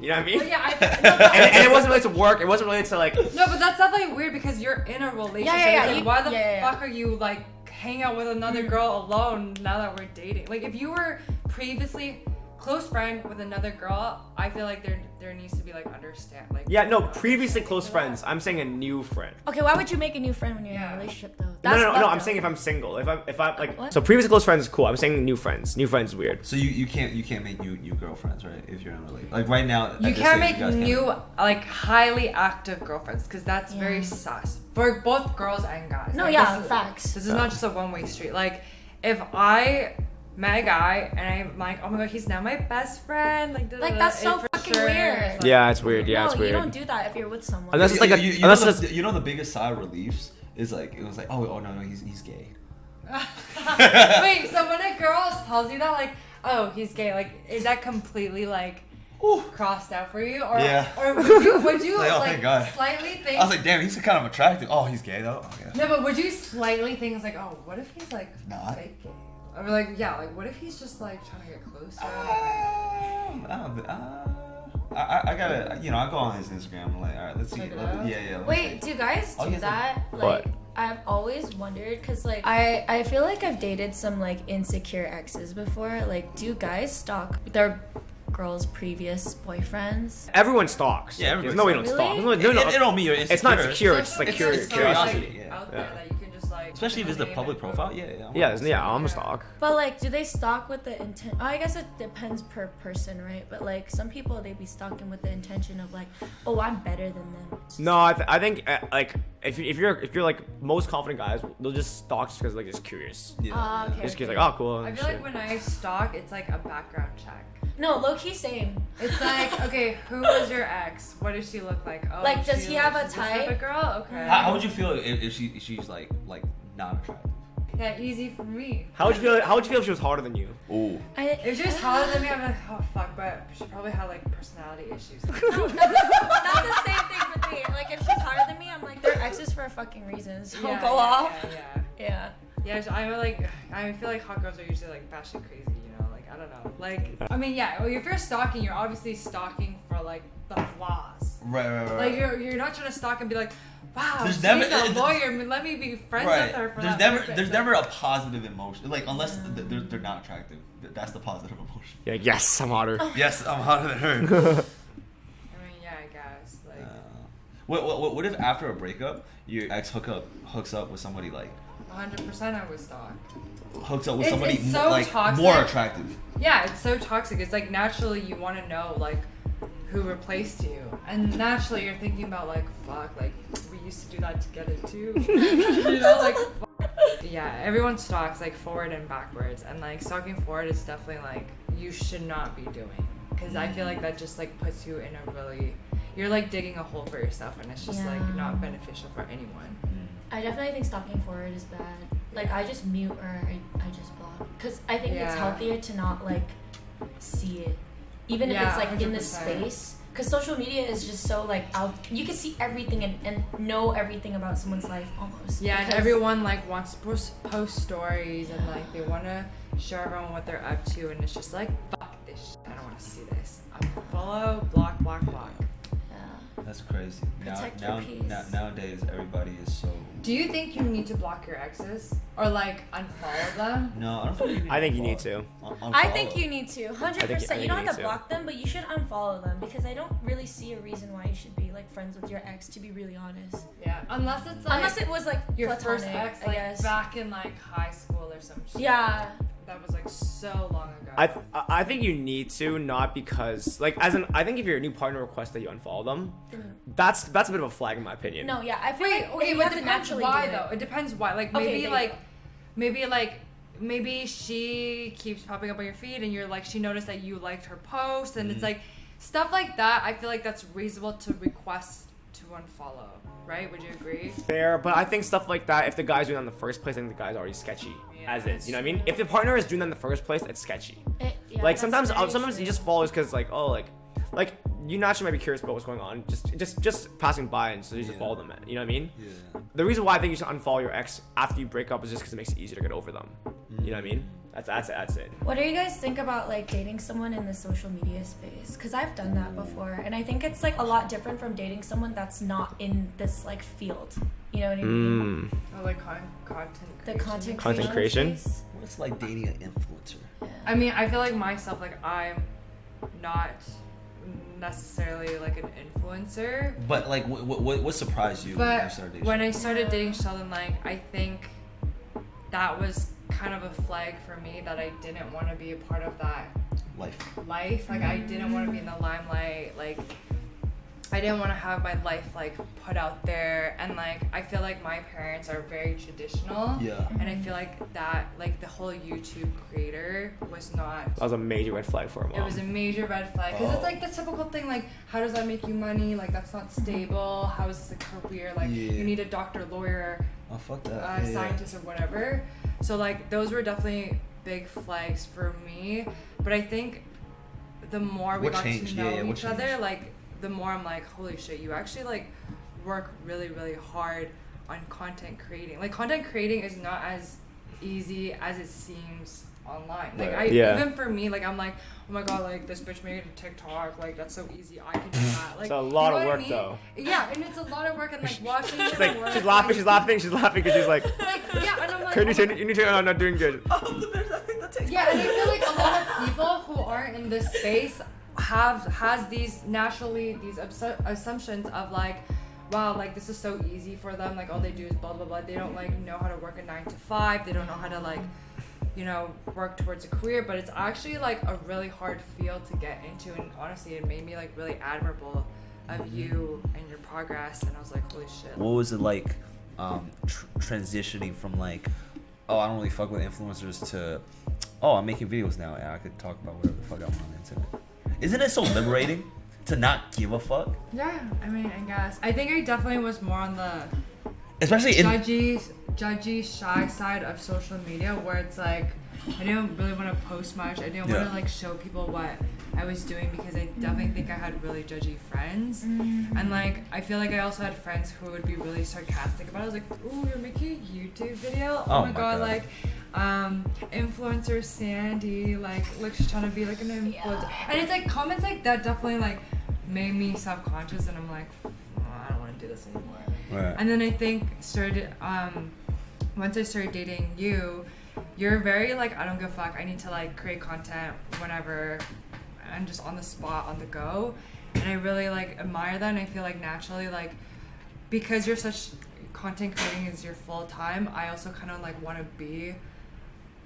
know what I mean? But yeah, And it wasn't really to work. It wasn't really to like. No, but that's definitely weird because you're in a relationship. Yeah. It's like, why the Yeah. fuck are you like hanging out with another girl alone now that we're dating? Like if you were previously close friend with another girl, I feel like there needs to be like understand. Like Yeah, no, previously close friends. I'm saying a new friend. Okay, why would you make a new friend when you're in a relationship though? No. fucked I'm up. saying if I'm single. If I'm like. What? So previously close friends is cool. I'm saying new friends. New friends is weird. So you can't make new girlfriends, right? If you're in a relationship, like right now. at you this can't stage, make guys new like highly active girlfriends because that's Yeah. very sus for both girls and guys. No, Like, yeah, this is- facts. This is not just a one-way street. Like if I met a guy and I'm like, oh my god, he's now my best friend. Like that's so for fucking weird. Like, Yeah, it's weird. Yeah, no, it's weird. you don't do that if you're with someone. Unless it's like a. you Unless know it's. you know the biggest sigh of relief is like it was like oh no he's gay. Wait, so when a girl tells you that, like, oh, he's gay, like, is that completely like crossed out for you, or Yeah. or would you Like, oh, thank God. slightly think? I was like, damn, he's kind of attractive. Oh, he's gay though. Oh, yeah. No, but would you slightly think it's like, oh, what if he's like Not. fake gay? Or like, yeah, like, what if he's just like trying to get closer? I gotta, I go on his Instagram. I'm like, all right, let's see. Check it out? Yeah. Let me Wait, see. do guys I'll do get some- that? What? Like, I've always wondered, cause like I feel like I've dated some like insecure exes before. Like, do guys stalk their girls' previous boyfriends? Everyone stalks. Yeah, everybody There's no way you don't stalks. stalk. Really? There's no- It don't mean you're insecure. It's not insecure. It's Social like media is curiosity. so, like, Yeah. out there that you can just like. Especially if it's the name public it. profile. Yeah. Yeah, I'm a stalk. But like, do they stalk with the intent? Oh, I guess it depends per person, right? But like, some people they be stalking with the intention of like, oh, I'm better than them. No, I think like if you're like most confident guys, they'll just stalk just because like just curious. Yeah. Okay. Just because like, oh cool. I feel like when I stalk, it's like a background check. No, low key same. It's like, okay, who was your ex? What does she look like? Oh, Like, does she he have a she's this type type? of girl? Okay. How would you feel if she's like not attractive? Yeah, easy for me. How would you feel? How would you feel if she was harder than you? Oh. If she was taller than me, I'm like, oh fuck, but she probably had like personality issues. That's the same thing with me. Like, if she's harder than me, I'm like, they're exes for a fucking reason. So Yeah, go yeah, off. Yeah. Yeah. So I feel like hot girls are usually like batshit crazy, you know? Like, I don't know. Like, I mean, yeah, well, if you're stalking, you're obviously stalking for like the flaws. Right. Like, you're not trying to stalk and be like, wow, There's she's never- a lawyer, let me be friends with her for that purpose. There's never a positive emotion. Like unless they're not attractive. That's the positive emotion. Yeah, yes, I'm hotter. Yes, I'm hotter than her. I mean, yeah, I guess. Like, What if after a breakup your ex hooks up with somebody like 100% I would stalk. hooks up with It's- somebody it's so like toxic. more attractive? Yeah, it's so toxic. It's like naturally you want to know like who replaced you, and naturally you're thinking about like fuck, like we used to do that together too. You know, like fuck. Yeah, everyone stalks like forward and backwards, and like stalking forward is definitely like you should not be doing, because I feel like that just like puts you in a really, you're like digging a hole for yourself, and it's just like not beneficial for anyone. I definitely think stalking forward is bad. Like, I just mute or I just block. Because I think it's healthier to not, like, see it. Even if it's, like, in the 100%. space. Because social media is just so, like, out. You can see everything and know everything about someone's life, almost. Yeah, and Because- everyone like wants to post stories, and like they want to show everyone what they're up to, and it's just like fuck this shit. I don't want to see this. Unfollow, block. Yeah. That's crazy. Protect your peace. Nowadays, everybody is so. Do you think you need to block your exes or like unfollow them? No, I don't think you need. I think you need to. to. I think you need to. 100%. I think You don't you have to need to. block them, but you should unfollow them because I don't really see a reason why you should be like friends with your ex. To be really honest. Yeah, unless it's like Unless it was like your platonic, first ex, I like guess. back in like high school or some shit. Yeah. That was like so long ago. I think you need to, not because like I think if your new partner requests that you unfollow them, that's a bit of a flag in my opinion. No, yeah, I feel like Okay, you but have it to depends naturally why do it. though. It depends why. Like Okay, maybe there you like maybe she keeps popping up on your feed and you're like she noticed that you liked her post and it's like stuff like that. I feel like that's reasonable to request to unfollow, right? Would you agree? Fair, but I think stuff like that, if the guy's doing that in the first place, I think the guy's already sketchy as is. You know what I mean? If the partner is doing that in the first place, it's sketchy. Yeah, Like that's sometimes very he true. just follows because like like you naturally might be curious about what's going on, just passing by, and so you just follow them. You know what I mean? Yeah. The reason why I think you should unfollow your ex after you break up is just because it makes it easier to get over them. You know what I mean? That's it. What do you guys think about like dating someone in the social media space? Because I've done that before, and I think it's like a lot different from dating someone that's not in this like field. You know what I mean? Or like content The creation. content creation? space. What's like dating an influencer? Yeah. I mean, I feel like myself, like I'm not necessarily like an influencer. But like, what surprised you when you But started dating? when I started dating Sheldon, like I think that was kind of a flag for me that I didn't want to be a part of that life. Like I didn't want to be in the limelight. Like I didn't want to have my life like put out there, and like I feel like my parents are very traditional. Yeah. And I feel like that like the whole YouTube creator was not. That was a major red flag for him. It was a major red flag because it's like the typical thing like how does that make you money, like that's not stable, how is this a career, like you need a doctor, lawyer, Oh fuck that. scientist or whatever. So like those were definitely big flags for me, but I think the more we What got changed? to know Yeah, what each other, changed? like the more I'm like, holy shit, you actually like work really really hard on content creating. Like content creating is not as easy as it seems online. Like Right. even for me, like I'm like, oh my god, like this bitch made a TikTok, like that's so easy, I can do that. Like It's a lot you of know what I work mean? though. Yeah, and it's a lot of work and like watching She's it like work, she's laughing because she's like, like yeah, and I'm like, you need to I'm not doing good. yeah, and I feel like a lot of people who aren't in this space has these assumptions of like, wow, like this is so easy for them, like all they do is blah blah blah. They don't like know how to work a 9 to 5. They don't know how to like, you know, work towards a career. But it's actually like a really hard field to get into, and honestly, it made me like really admirable of you and your progress. And I was like, holy shit. What was it like, transitioning from like, oh, I don't really fuck with influencers to, oh, I'm making videos now and I could talk about whatever the fuck I want on the internet. Isn't it so liberating to not give a fuck? Yeah, I mean, I guess I think I definitely was more on the Especially in judgy, shy side of social media, where it's like I didn't really want to post much. I didn't want to like show people what I was doing because I definitely think I had really judgy friends. And like I feel like I also had friends who would be really sarcastic about it. I was like, ooh, you're making a YouTube video? Oh my god, like influencer Sandy, like she's trying to be like an influencer. And it's like comments like that definitely like made me self-conscious, and I'm like, oh, I don't want to do this anymore. Right. And then I think once I started dating you, you're very like, I don't give a fuck, I need to like create content whenever I'm just on the spot, on the go. And I really like admire that, and I feel like naturally like because you're such content creating is your full time, I also kind of like want to be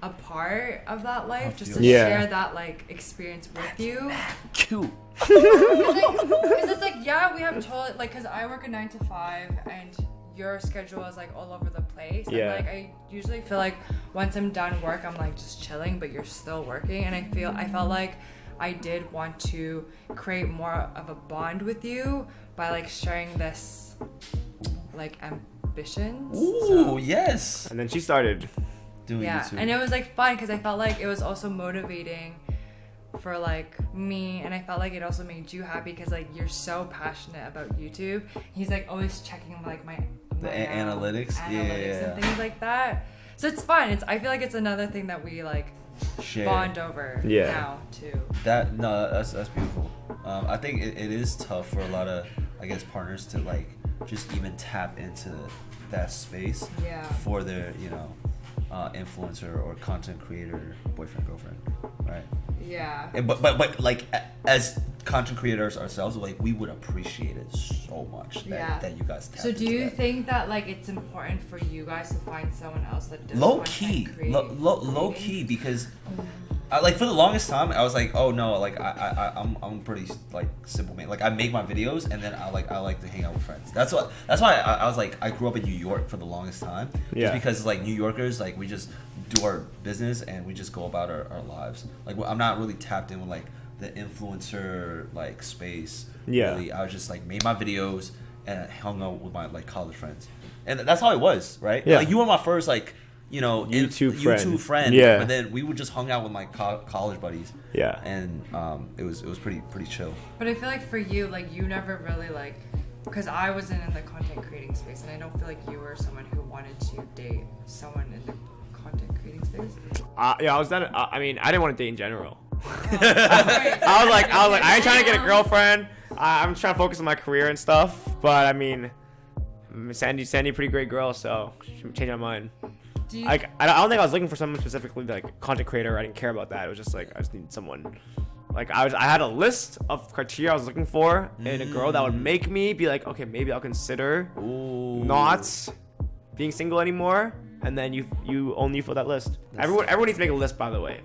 a part of that life, just to share that like experience with you. Cute. Because it's like, yeah, we have total like, because I work a 9 to 5 and your schedule is like all over the place. And like I usually feel like once I'm done work, I'm like just chilling, but you're still working. And I felt like I did want to create more of a bond with you by like sharing this like ambitions. Ooh, yes. And then she started doing YouTube. And it was like fun because I felt like it was also motivating for like me, and I felt like it also made you happy because like you're so passionate about YouTube. He's like always checking like my analytics and things like that. So it's fun. I feel like it's another thing that we like share. bond over now too. That's beautiful. I think it is tough for a lot of I guess, partners to like just even tap into that space for their, you know, influencer or content creator, boyfriend, girlfriend, right? Yeah. And, but like as content creators ourselves, like we would appreciate it so much that you guys tap So do you that. think that like it's important for you guys to find someone else that does low key because like for the longest time I was like, oh no, like I'm pretty like simple man. Like I make my videos and then I like to hang out with friends. That's why I was like, I grew up in New York for the longest time. Just because like New Yorkers, like we just do our business and we just go about our lives. Like I'm not really tapped in with like the influencer like space. Really. I was just like made my videos and I hung out with my like college friends. And that's how it was, right? Like you were my first like, you know, YouTube friend. Yeah. But then we would just hung out with my college buddies. Yeah. And it was pretty chill. But I feel like for you, like you never really like, because I wasn't in the content creating space, and I don't feel like you were someone who wanted to date someone in the content creating space. Yeah, I was that. I mean, I didn't want to date in general. I was like, I ain't trying to get a girlfriend. I'm trying to focus on my career and stuff. But I mean, Sandy, pretty great girl, so she changed my mind. Like, I don't think I was looking for someone specifically like content creator. I didn't care about that. It was just like I just needed someone. Like I had a list of criteria I was looking for in a girl that would make me be like, okay, maybe I'll consider not being single anymore. And then you only fill that list. Everyone needs to make a list, by the way.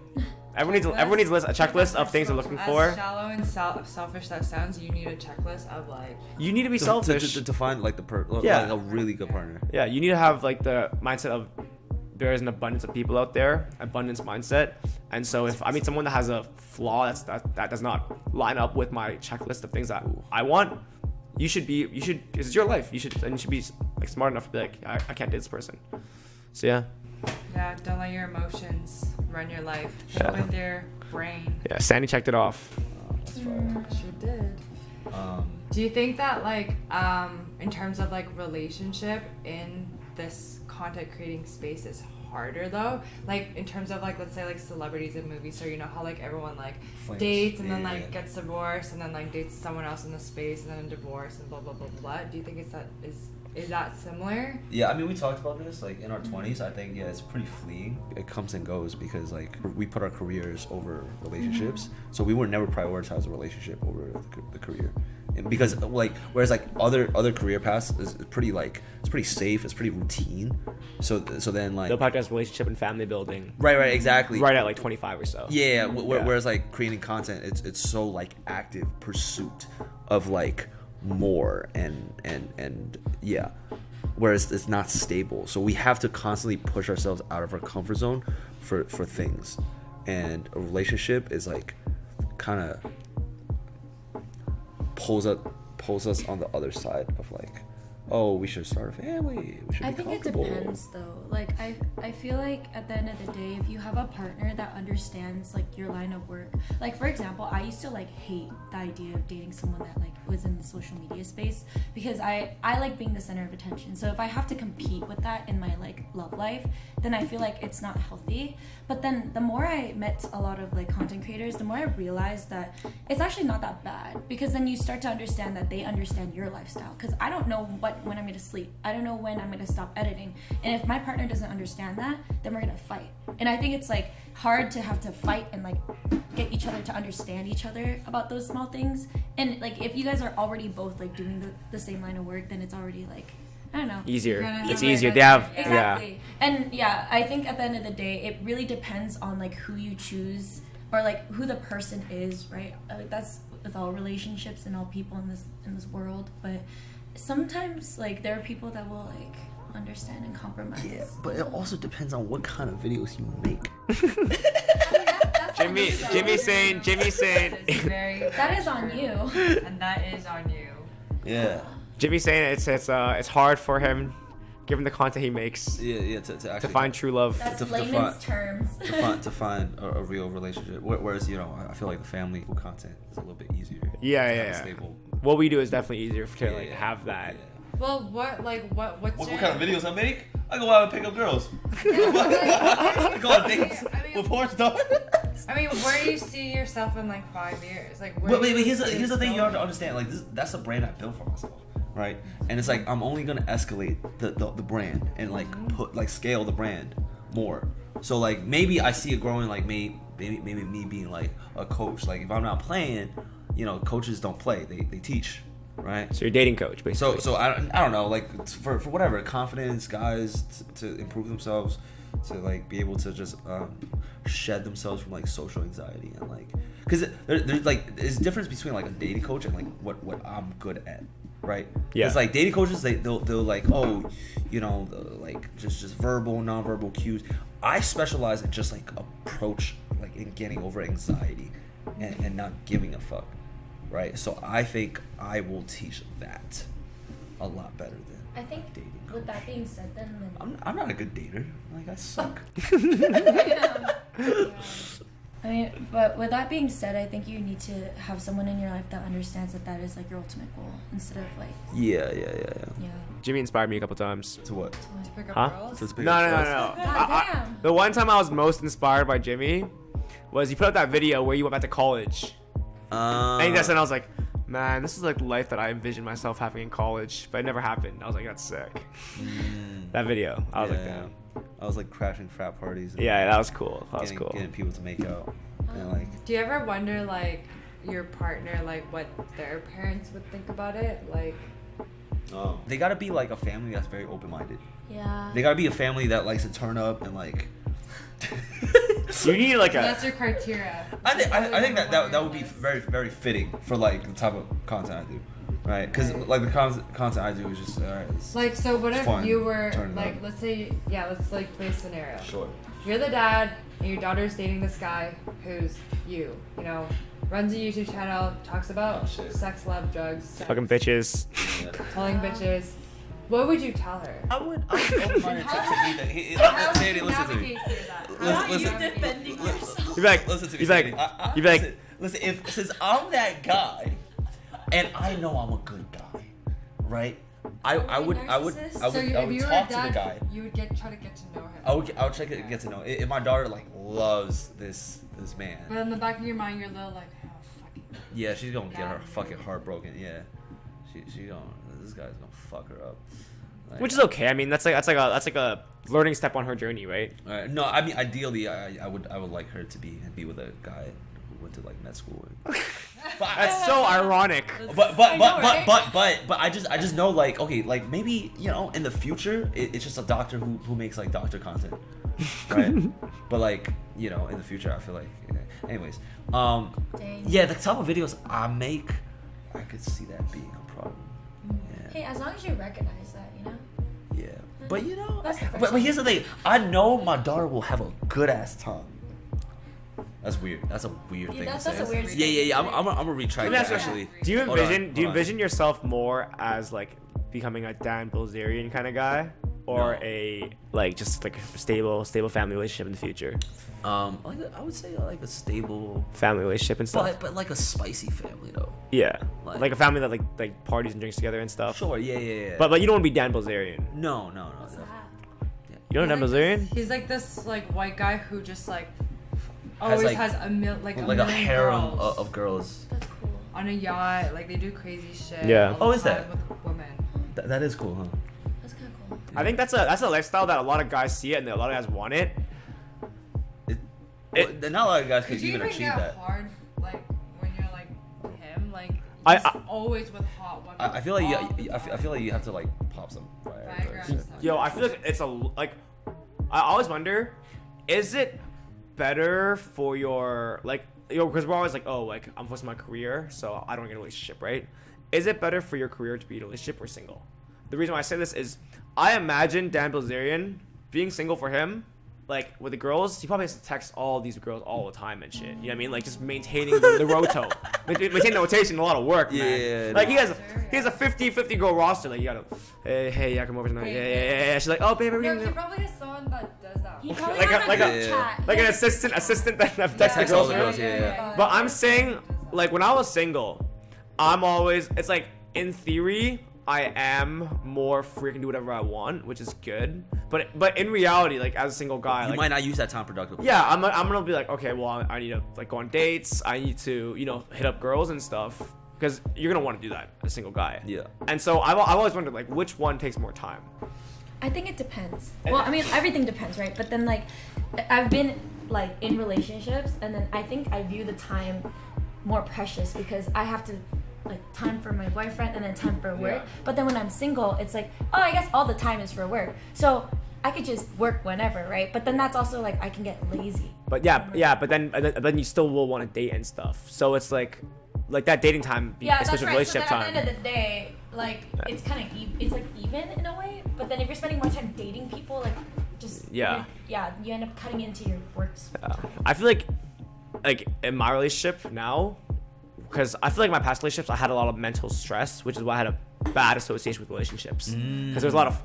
Everyone needs a list, a checklist of things they're looking for. As shallow and selfish that sounds, you need a checklist of like. You need to be selfish to find like like a really good partner. Yeah, you need to have like the mindset of there is an abundance of people out there, abundance mindset. And so if I meet someone that has a flaw that does not line up with my checklist of things that I want, this is your life. You should be like smart enough to be like, I can't date this person. So yeah. Yeah, don't let your emotions run your life. Think with your brain. Yeah, Sandy checked it off. Sure did. Do you think that like in terms of like relationship in this content creating space is harder though? Like in terms of like, let's say like celebrities in movies, so you know how like everyone like dates and then like gets divorced and then like dates someone else in the space and then divorce and blah blah blah blah. Do you think is that similar? Yeah, I mean, we talked about this like in our 20s. I think it's pretty fleeting. It comes and goes because like we put our careers over relationships, so we would never prioritize a relationship over the career. And because like whereas like other career paths is pretty like it's pretty safe, it's pretty routine. So then like they'll prioritize relationship and family building. Right, exactly. Right at like 25 or so. Yeah. Whereas like creating content, it's so like active pursuit of like more and yeah, whereas it's not stable, so we have to constantly push ourselves out of our comfort zone for things, and a relationship is like kind of pulls us on the other side of like, oh, we should start a family, we should be comfortable. It depends though. Like I feel like at the end of the day, if you have a partner that understands like your line of work, like for example, I used to like hate the idea of dating someone that like was in the social media space because I like being the center of attention. So if I have to compete with that in my like love life, then I feel like it's not healthy. But then the more I met a lot of like content creators, the more I realized that it's actually not that bad, because then you start to understand that they understand your lifestyle. Because I don't know when I'm going to sleep. I don't know when I'm going to stop editing. And if my partner doesn't understand that, then we're going to fight. And I think it's like hard to have to fight and like get each other to understand each other about those small things. And like if you guys are already both like doing the same line of work, then it's already like, I don't know. Easier. It's easier. They have exactly. Yeah. And yeah, I think at the end of the day, it really depends on like who you choose or like who the person is, right? Like that's with all relationships and all people in this world. But sometimes like there are people that will like understand and compromise. Yeah, but it also depends on what kind of videos you make. Jimmy saying that is on you. And that is on you. Yeah. Jimmy saying it's hard for him, given the content he makes. Yeah, to actually find true love. That's layman's terms. to find a real relationship. Whereas I feel like the family content is a little bit easier. Yeah. Stable. What we do is definitely easier to have that. Yeah. Well, what's what kind of videos I make? I go out and pick up girls. I go on dates with porn stars. I mean, where do you see yourself in like 5 years? Like, where But do you here's see the thing you yourself? have to understand. Like that's a brand I built for myself, right? And it's like I'm only gonna escalate the brand and like scale the brand more. So like maybe I see it growing. Like maybe me being like a coach. Like if I'm not playing, coaches don't play. They teach, right? So you're dating coach, basically. So I don't know. Like for whatever confidence, guys to improve themselves, to like be able to just shed themselves from like social anxiety and like because there's like there's a difference between like a dating coach and like what I'm good at, right? Yeah. It's like dating coaches they'll like like just verbal, nonverbal cues. I specialize in just like approach like in getting over anxiety and not giving a fuck, right? So I think I will teach that a lot better than I think dating. with that being said, then I'm not a good dater. Like I suck. I mean, but with that being said, I think you need to have someone in your life that understands that is like your ultimate goal instead of like Yeah. Jimmy inspired me a couple times. To what? To pick up Huh? girls? To speak No. God damn. The one time I was most inspired by Jimmy was he put up that video where you went back to college. And that's when I was like, man, this is like the life that I envisioned myself having in college, but it never happened. I was like, that's sick. That video, I was like, damn. I was like crashing frat parties. And Yeah, that was cool. That was cool. Getting people to make out. And like, Do you ever wonder, like, your partner, like, what their parents would think about it? Like, they gotta be like a family that's very open-minded. Yeah. They gotta be a family that likes to turn up and like. You need like a. that's your criteria. I think that Wonder would be list. very very fitting for like the type of content I do, right? Because like the content I do is just it's Like, so what if fun, you were, turn it like, up. let's say, let's, like, play a scenario. Sure. You're the dad, and your daughter's dating this guy who's runs a YouTube channel, talks about Oh, shit. sex, love, drugs, sex, Fucking bitches. telling bitches. What would you tell her? I would open-minded to be How that. would Sadie, you listen to me. navigate through that? Listen- How would you listen- defending yourself? You'd be like, Listen to me. you'd be like, Sadie. you'd be like, Listen, if since I'm that guy, and I know I'm a good guy, right? I would So talk if you were a to the dad, guy. you would try to get to know him. I would try to get to know. If my daughter like loves this man, But in the back of your mind, you're a little like, oh, fucking. yeah, she's gonna get her fucking heart broken. Yeah, she gonna. This guy's gonna fuck her up. Like, which is okay. I mean, that's like a learning step on her journey, right? no, I mean ideally, I would like her to be with a guy who went to like med school. That's so ironic. But I know, right? I just know like okay like maybe in the future it's just a doctor who makes like doctor content, right? But like in the future I feel like anyways Dang. yeah, the type of videos I make I could see that being a problem. Hey, as long as you recognize that, Yeah, but That's the first but thing. here's the thing, I know my daughter will have a good ass time. That's weird. That's a weird thing that's to say. a weird Yeah. I'm gonna retract Let me that ask you a actually. Do you Hold on, envision hold on. yourself more as like becoming a Dan Bilzerian kind of guy, or No. a like just like a stable family relationship in the future? Like I would say like a stable, Family relationship and stuff. but like a spicy family though. Yeah, Like- like a family that like parties and drinks together and stuff. Sure, yeah. But you don't want to be Dan Bilzerian. no. What's that? You know Dan Bilzerian? He's like this like white guy who just like Has, always like- has a Like a million harem girls of girls. That's cool. on a yacht. Like they do crazy shit. Yeah. all the Oh, is time that? with women? That is cool, huh? That's kind of cool. I think that's a lifestyle that a lot of guys see it and a lot of guys want it. Well, not a lot of guys could Could you even even achieve get that. hard like when you're like him? Like I- he's always with hot women. I feel like all the I feel like you have to like pop some Viagra fire. and stuff. Yo, I feel like it's I always wonder, is it better for your because we're always like, oh, like I'm focused on my career, so I don't get a relationship, right? Is it better for your career to be in a relationship or single? The reason why I say this is I imagine Dan Bilzerian being single for him, like with the girls, he probably has to text all these girls all the time and shit. You know what I mean? Like just maintaining the roto. Maintaining the rotation, a lot of work, man. Yeah, Like he has a 50-50 girl roster. Like you gotta, hey, yeah, come over tonight. Yeah. She's like, oh, baby, we're No, gonna. he probably has someone that does that. He probably Like has a- like a- chat. Like an assistant that texts the Text all girls. the girls, yeah. But I'm saying, like, when I was single, it's like, in theory, I am more free, I can do whatever I want, which is good. But in reality, like as a single guy, You like, might not use that time productively. yeah, I'm gonna be like, okay, well, I need to like go on dates. I need to, you know, hit up girls and stuff because you're gonna want to do that as a single guy. Yeah. And so I've always wondered like which one takes more time. I think it depends. Well, I mean, everything depends, right? But then, like, I've been, like, in relationships, and then I think I view the time more precious because I have to, like, time for my boyfriend and then time for work. Yeah. But then when I'm single, it's like, oh, I guess all the time is for work. So I could just work whenever, right? But then that's also, like, I can get lazy. But yeah, but then you still will want to date and stuff. So it's like that dating time, Yeah, that's especially right. So relationship then time. at the end of the day, like, it's kind of it's like even in a way. But then if you're spending more time dating people, like, just Yeah. you end up cutting into your work. I feel like in my relationship now, because I feel like my past relationships I had a lot of mental stress, which is why I had a bad association with relationships. Because there's a lot of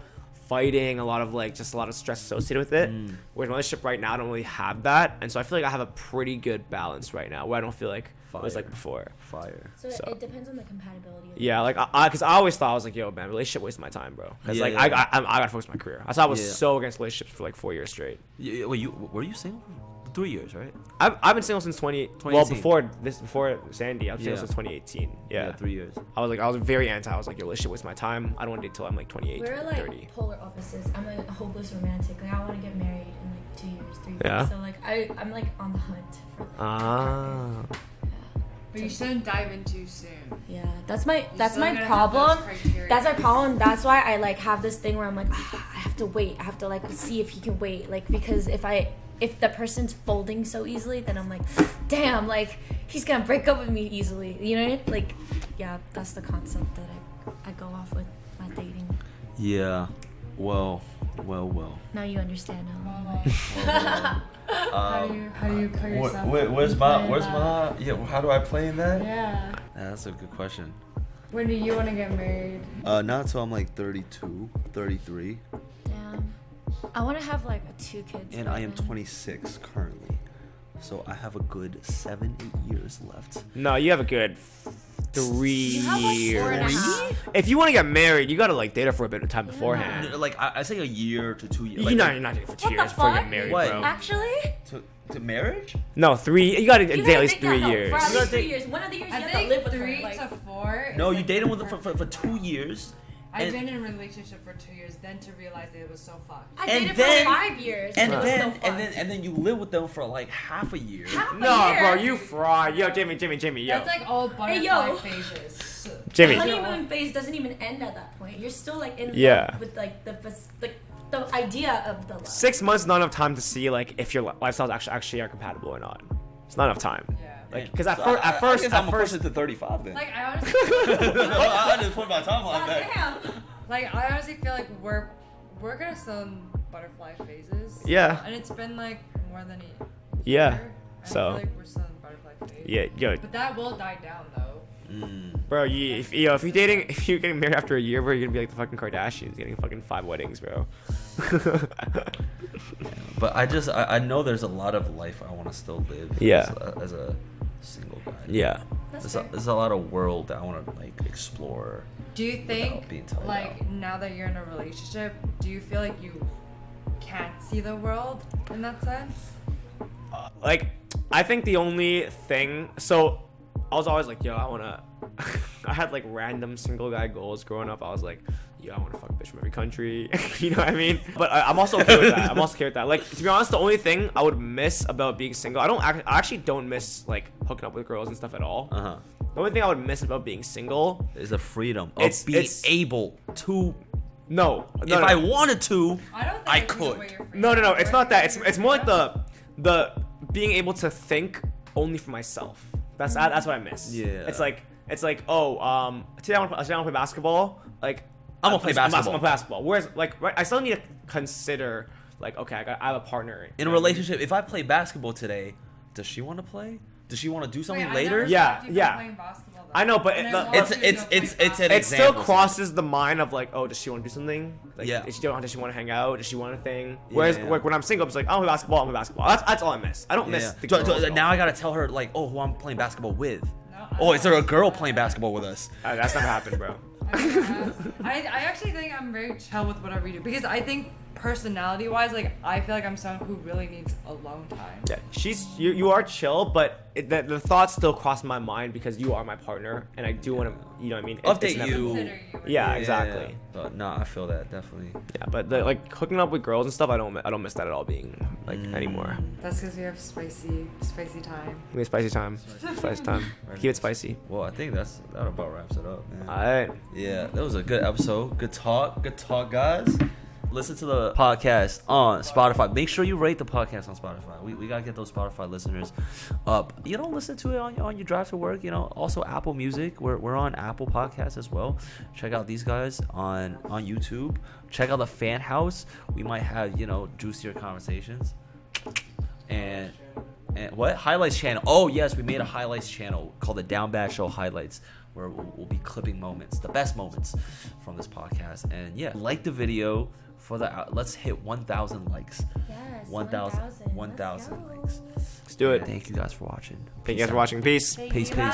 fighting, a lot of like just a lot of stress associated with it. Whereas my relationship right now I don't really have that, and so I feel like I have a pretty good balance right now where I don't feel like it was like before. Fire. So So- it depends on the compatibility. Of Yeah, like because I always thought I was like, yo, man, relationship wastes my time, bro. Because Yeah, like yeah. I gotta focus on my career. I thought I was Yeah. so against relationships for like 4 years straight. Yeah, wait, were you single for 3 years, right? I've been single since 2018. Well, 2018. before Sandy, I was single Yeah. since 2018. Yeah. 3 years. I was very anti. I was like, your relationship wastes my time. I don't want to date till I'm like 28, We're like 30. polar opposites. I'm a hopeless romantic. Like I want to get married in like 2 years, 3 years. Yeah. So like I'm like on the hunt for. Like, Ah. But you shouldn't dive in too soon. yeah, that's my still my gotta have problem. those criteria. That's my problem. That's why I like have this thing where I'm like, I have to wait. I have to like see if he can wait. Like because if the person's folding so easily, then I'm like, damn, like he's gonna break up with me easily. You know, like yeah, that's the concept that I go off with my dating. Yeah. Well. Now you understand how. How do you put yourself? Where's my? Yeah. How do I play in that? Yeah. That's a good question. When do you want to get married? Not until I'm like 32, 33, Damn. I want to have like 2 kids. and by I am then. 26 currently. So I have a good 7-8 years left. No, you have a good 3 You have like 4.5. years. If you want to get married, you gotta like date her for a bit of time beforehand. Like I say a year to 2 years. You're Like, not dating for 2 What the years before you fuck? get married, What? bro. Actually, to marriage? No, 3. You gotta you date gotta at least think 3 that, no, years. For at You least gotta 3 think- years. One of the years I you have to think live with 3 her. Like, to 4. No, is, you like, dated the with perfect for 2 time. years. I've and- been in a relationship for 2 years, then to realize that it was so fucked. I And dated then- for 5 years. And it was then so fun. and then you live with them for like half a year. Half a No, year. bro, you fraud. Yo, Jamie, yo. That's like all butterfly yo. phases. Jamie. The honeymoon phase doesn't even end at that point. You're still like in Yeah. love with like the idea of the love. 6 months is not enough time to see like if your lifestyles actually are compatible or not. It's not enough time. Yeah. Like, because at So first, I guess I'm gonna push it to 35 then. Like I honestly, I just put my timeline God back. damn. I honestly feel like we're gonna still in butterfly phases. Yeah. And it's been like more than a Yeah. year. I So. feel like we're still in butterfly phase. Yeah, yo, But that will die down though. bro, if you're getting married after a year, bro, you're gonna be like the fucking Kardashians, getting fucking 5 weddings, bro. But I know there's a lot of life I want to still live. Yeah. As a single guy. Yeah. That's There's a lot of world that I want to like explore. Do you think being tied like down. now that you're in a relationship, do you feel like you can't see the world in that sense? Like, I think the only thing, so I was always like, yo, I wanna, I had like random single guy goals growing up. I was like, yo, I wanna fuck a bitch from every country. You know what I mean? But I'm also okay with that. I'm also okay with that. Like, to be honest, the only thing I would miss about being single, I actually don't miss like hooking up with girls and stuff at all. Uh-huh. The only thing I would miss about being single, Is the freedom of It's- being it's- able to. no. If I wanted to, I don't think I you give could. away your freedom. No, it's not that. Your It's more like freedom. the being able to think only for myself. That's what I miss. Yeah. It's like oh today I want to play basketball. Like I'm gonna play basketball. I'm gonna play basketball. Whereas like right, I still need to consider like okay I have a partner in a relationship, if I play basketball today, does she want to play? Does she want to do Wait, something I later? never Yeah, stopped you from yeah. playing basketball, though. I know, but And it- I the- want It's you to it's go play it's it's an It still example. crosses the mind of like, oh, does she want to do something? Like, Yeah. Does she want to hang out? Does she want a thing? Whereas Yeah. like when I'm single, it's like, oh, I'm basketball. That's all I miss. I don't miss the So girls at all. now I gotta tell her like, oh, who I'm playing basketball with. No, Oh, is there a girl playing basketball with us? That's never happened, bro. I actually think I'm very chill with whatever you do because I think personality wise, like I feel like I'm someone who really needs alone time. Yeah, you are chill, but the thoughts still cross my mind because you are my partner, and I do want to, you know what I mean? Update you. Consider you. Yeah, exactly. But no, I feel that definitely. Yeah, but like hooking up with girls and stuff, I don't miss that at all being like anymore. That's because we have spicy time. We have spicy time. Spicy time. Keep it spicy. Well, I think that about wraps it up, man. All right. Yeah, that was a good episode. Good talk, guys. Listen to the podcast on Spotify. Make sure you rate the podcast on Spotify. We gotta get those Spotify listeners up. You know, listen to it on your drive to work. You know, also Apple Music. We're on Apple Podcasts as well. Check out these guys on YouTube. Check out the Fan House. We might have, you know, juicier conversations. And what highlights channel? Oh yes, we made a highlights channel called the Down Bad Show Highlights, where we'll be clipping moments, the best moments from this podcast. And yeah, like the video for let's hit 1,000 likes. Yes, 1,000 Let's go. likes. Let's do it. Thank you guys for watching. Thank you guys for watching. Peace. Peace. Bye.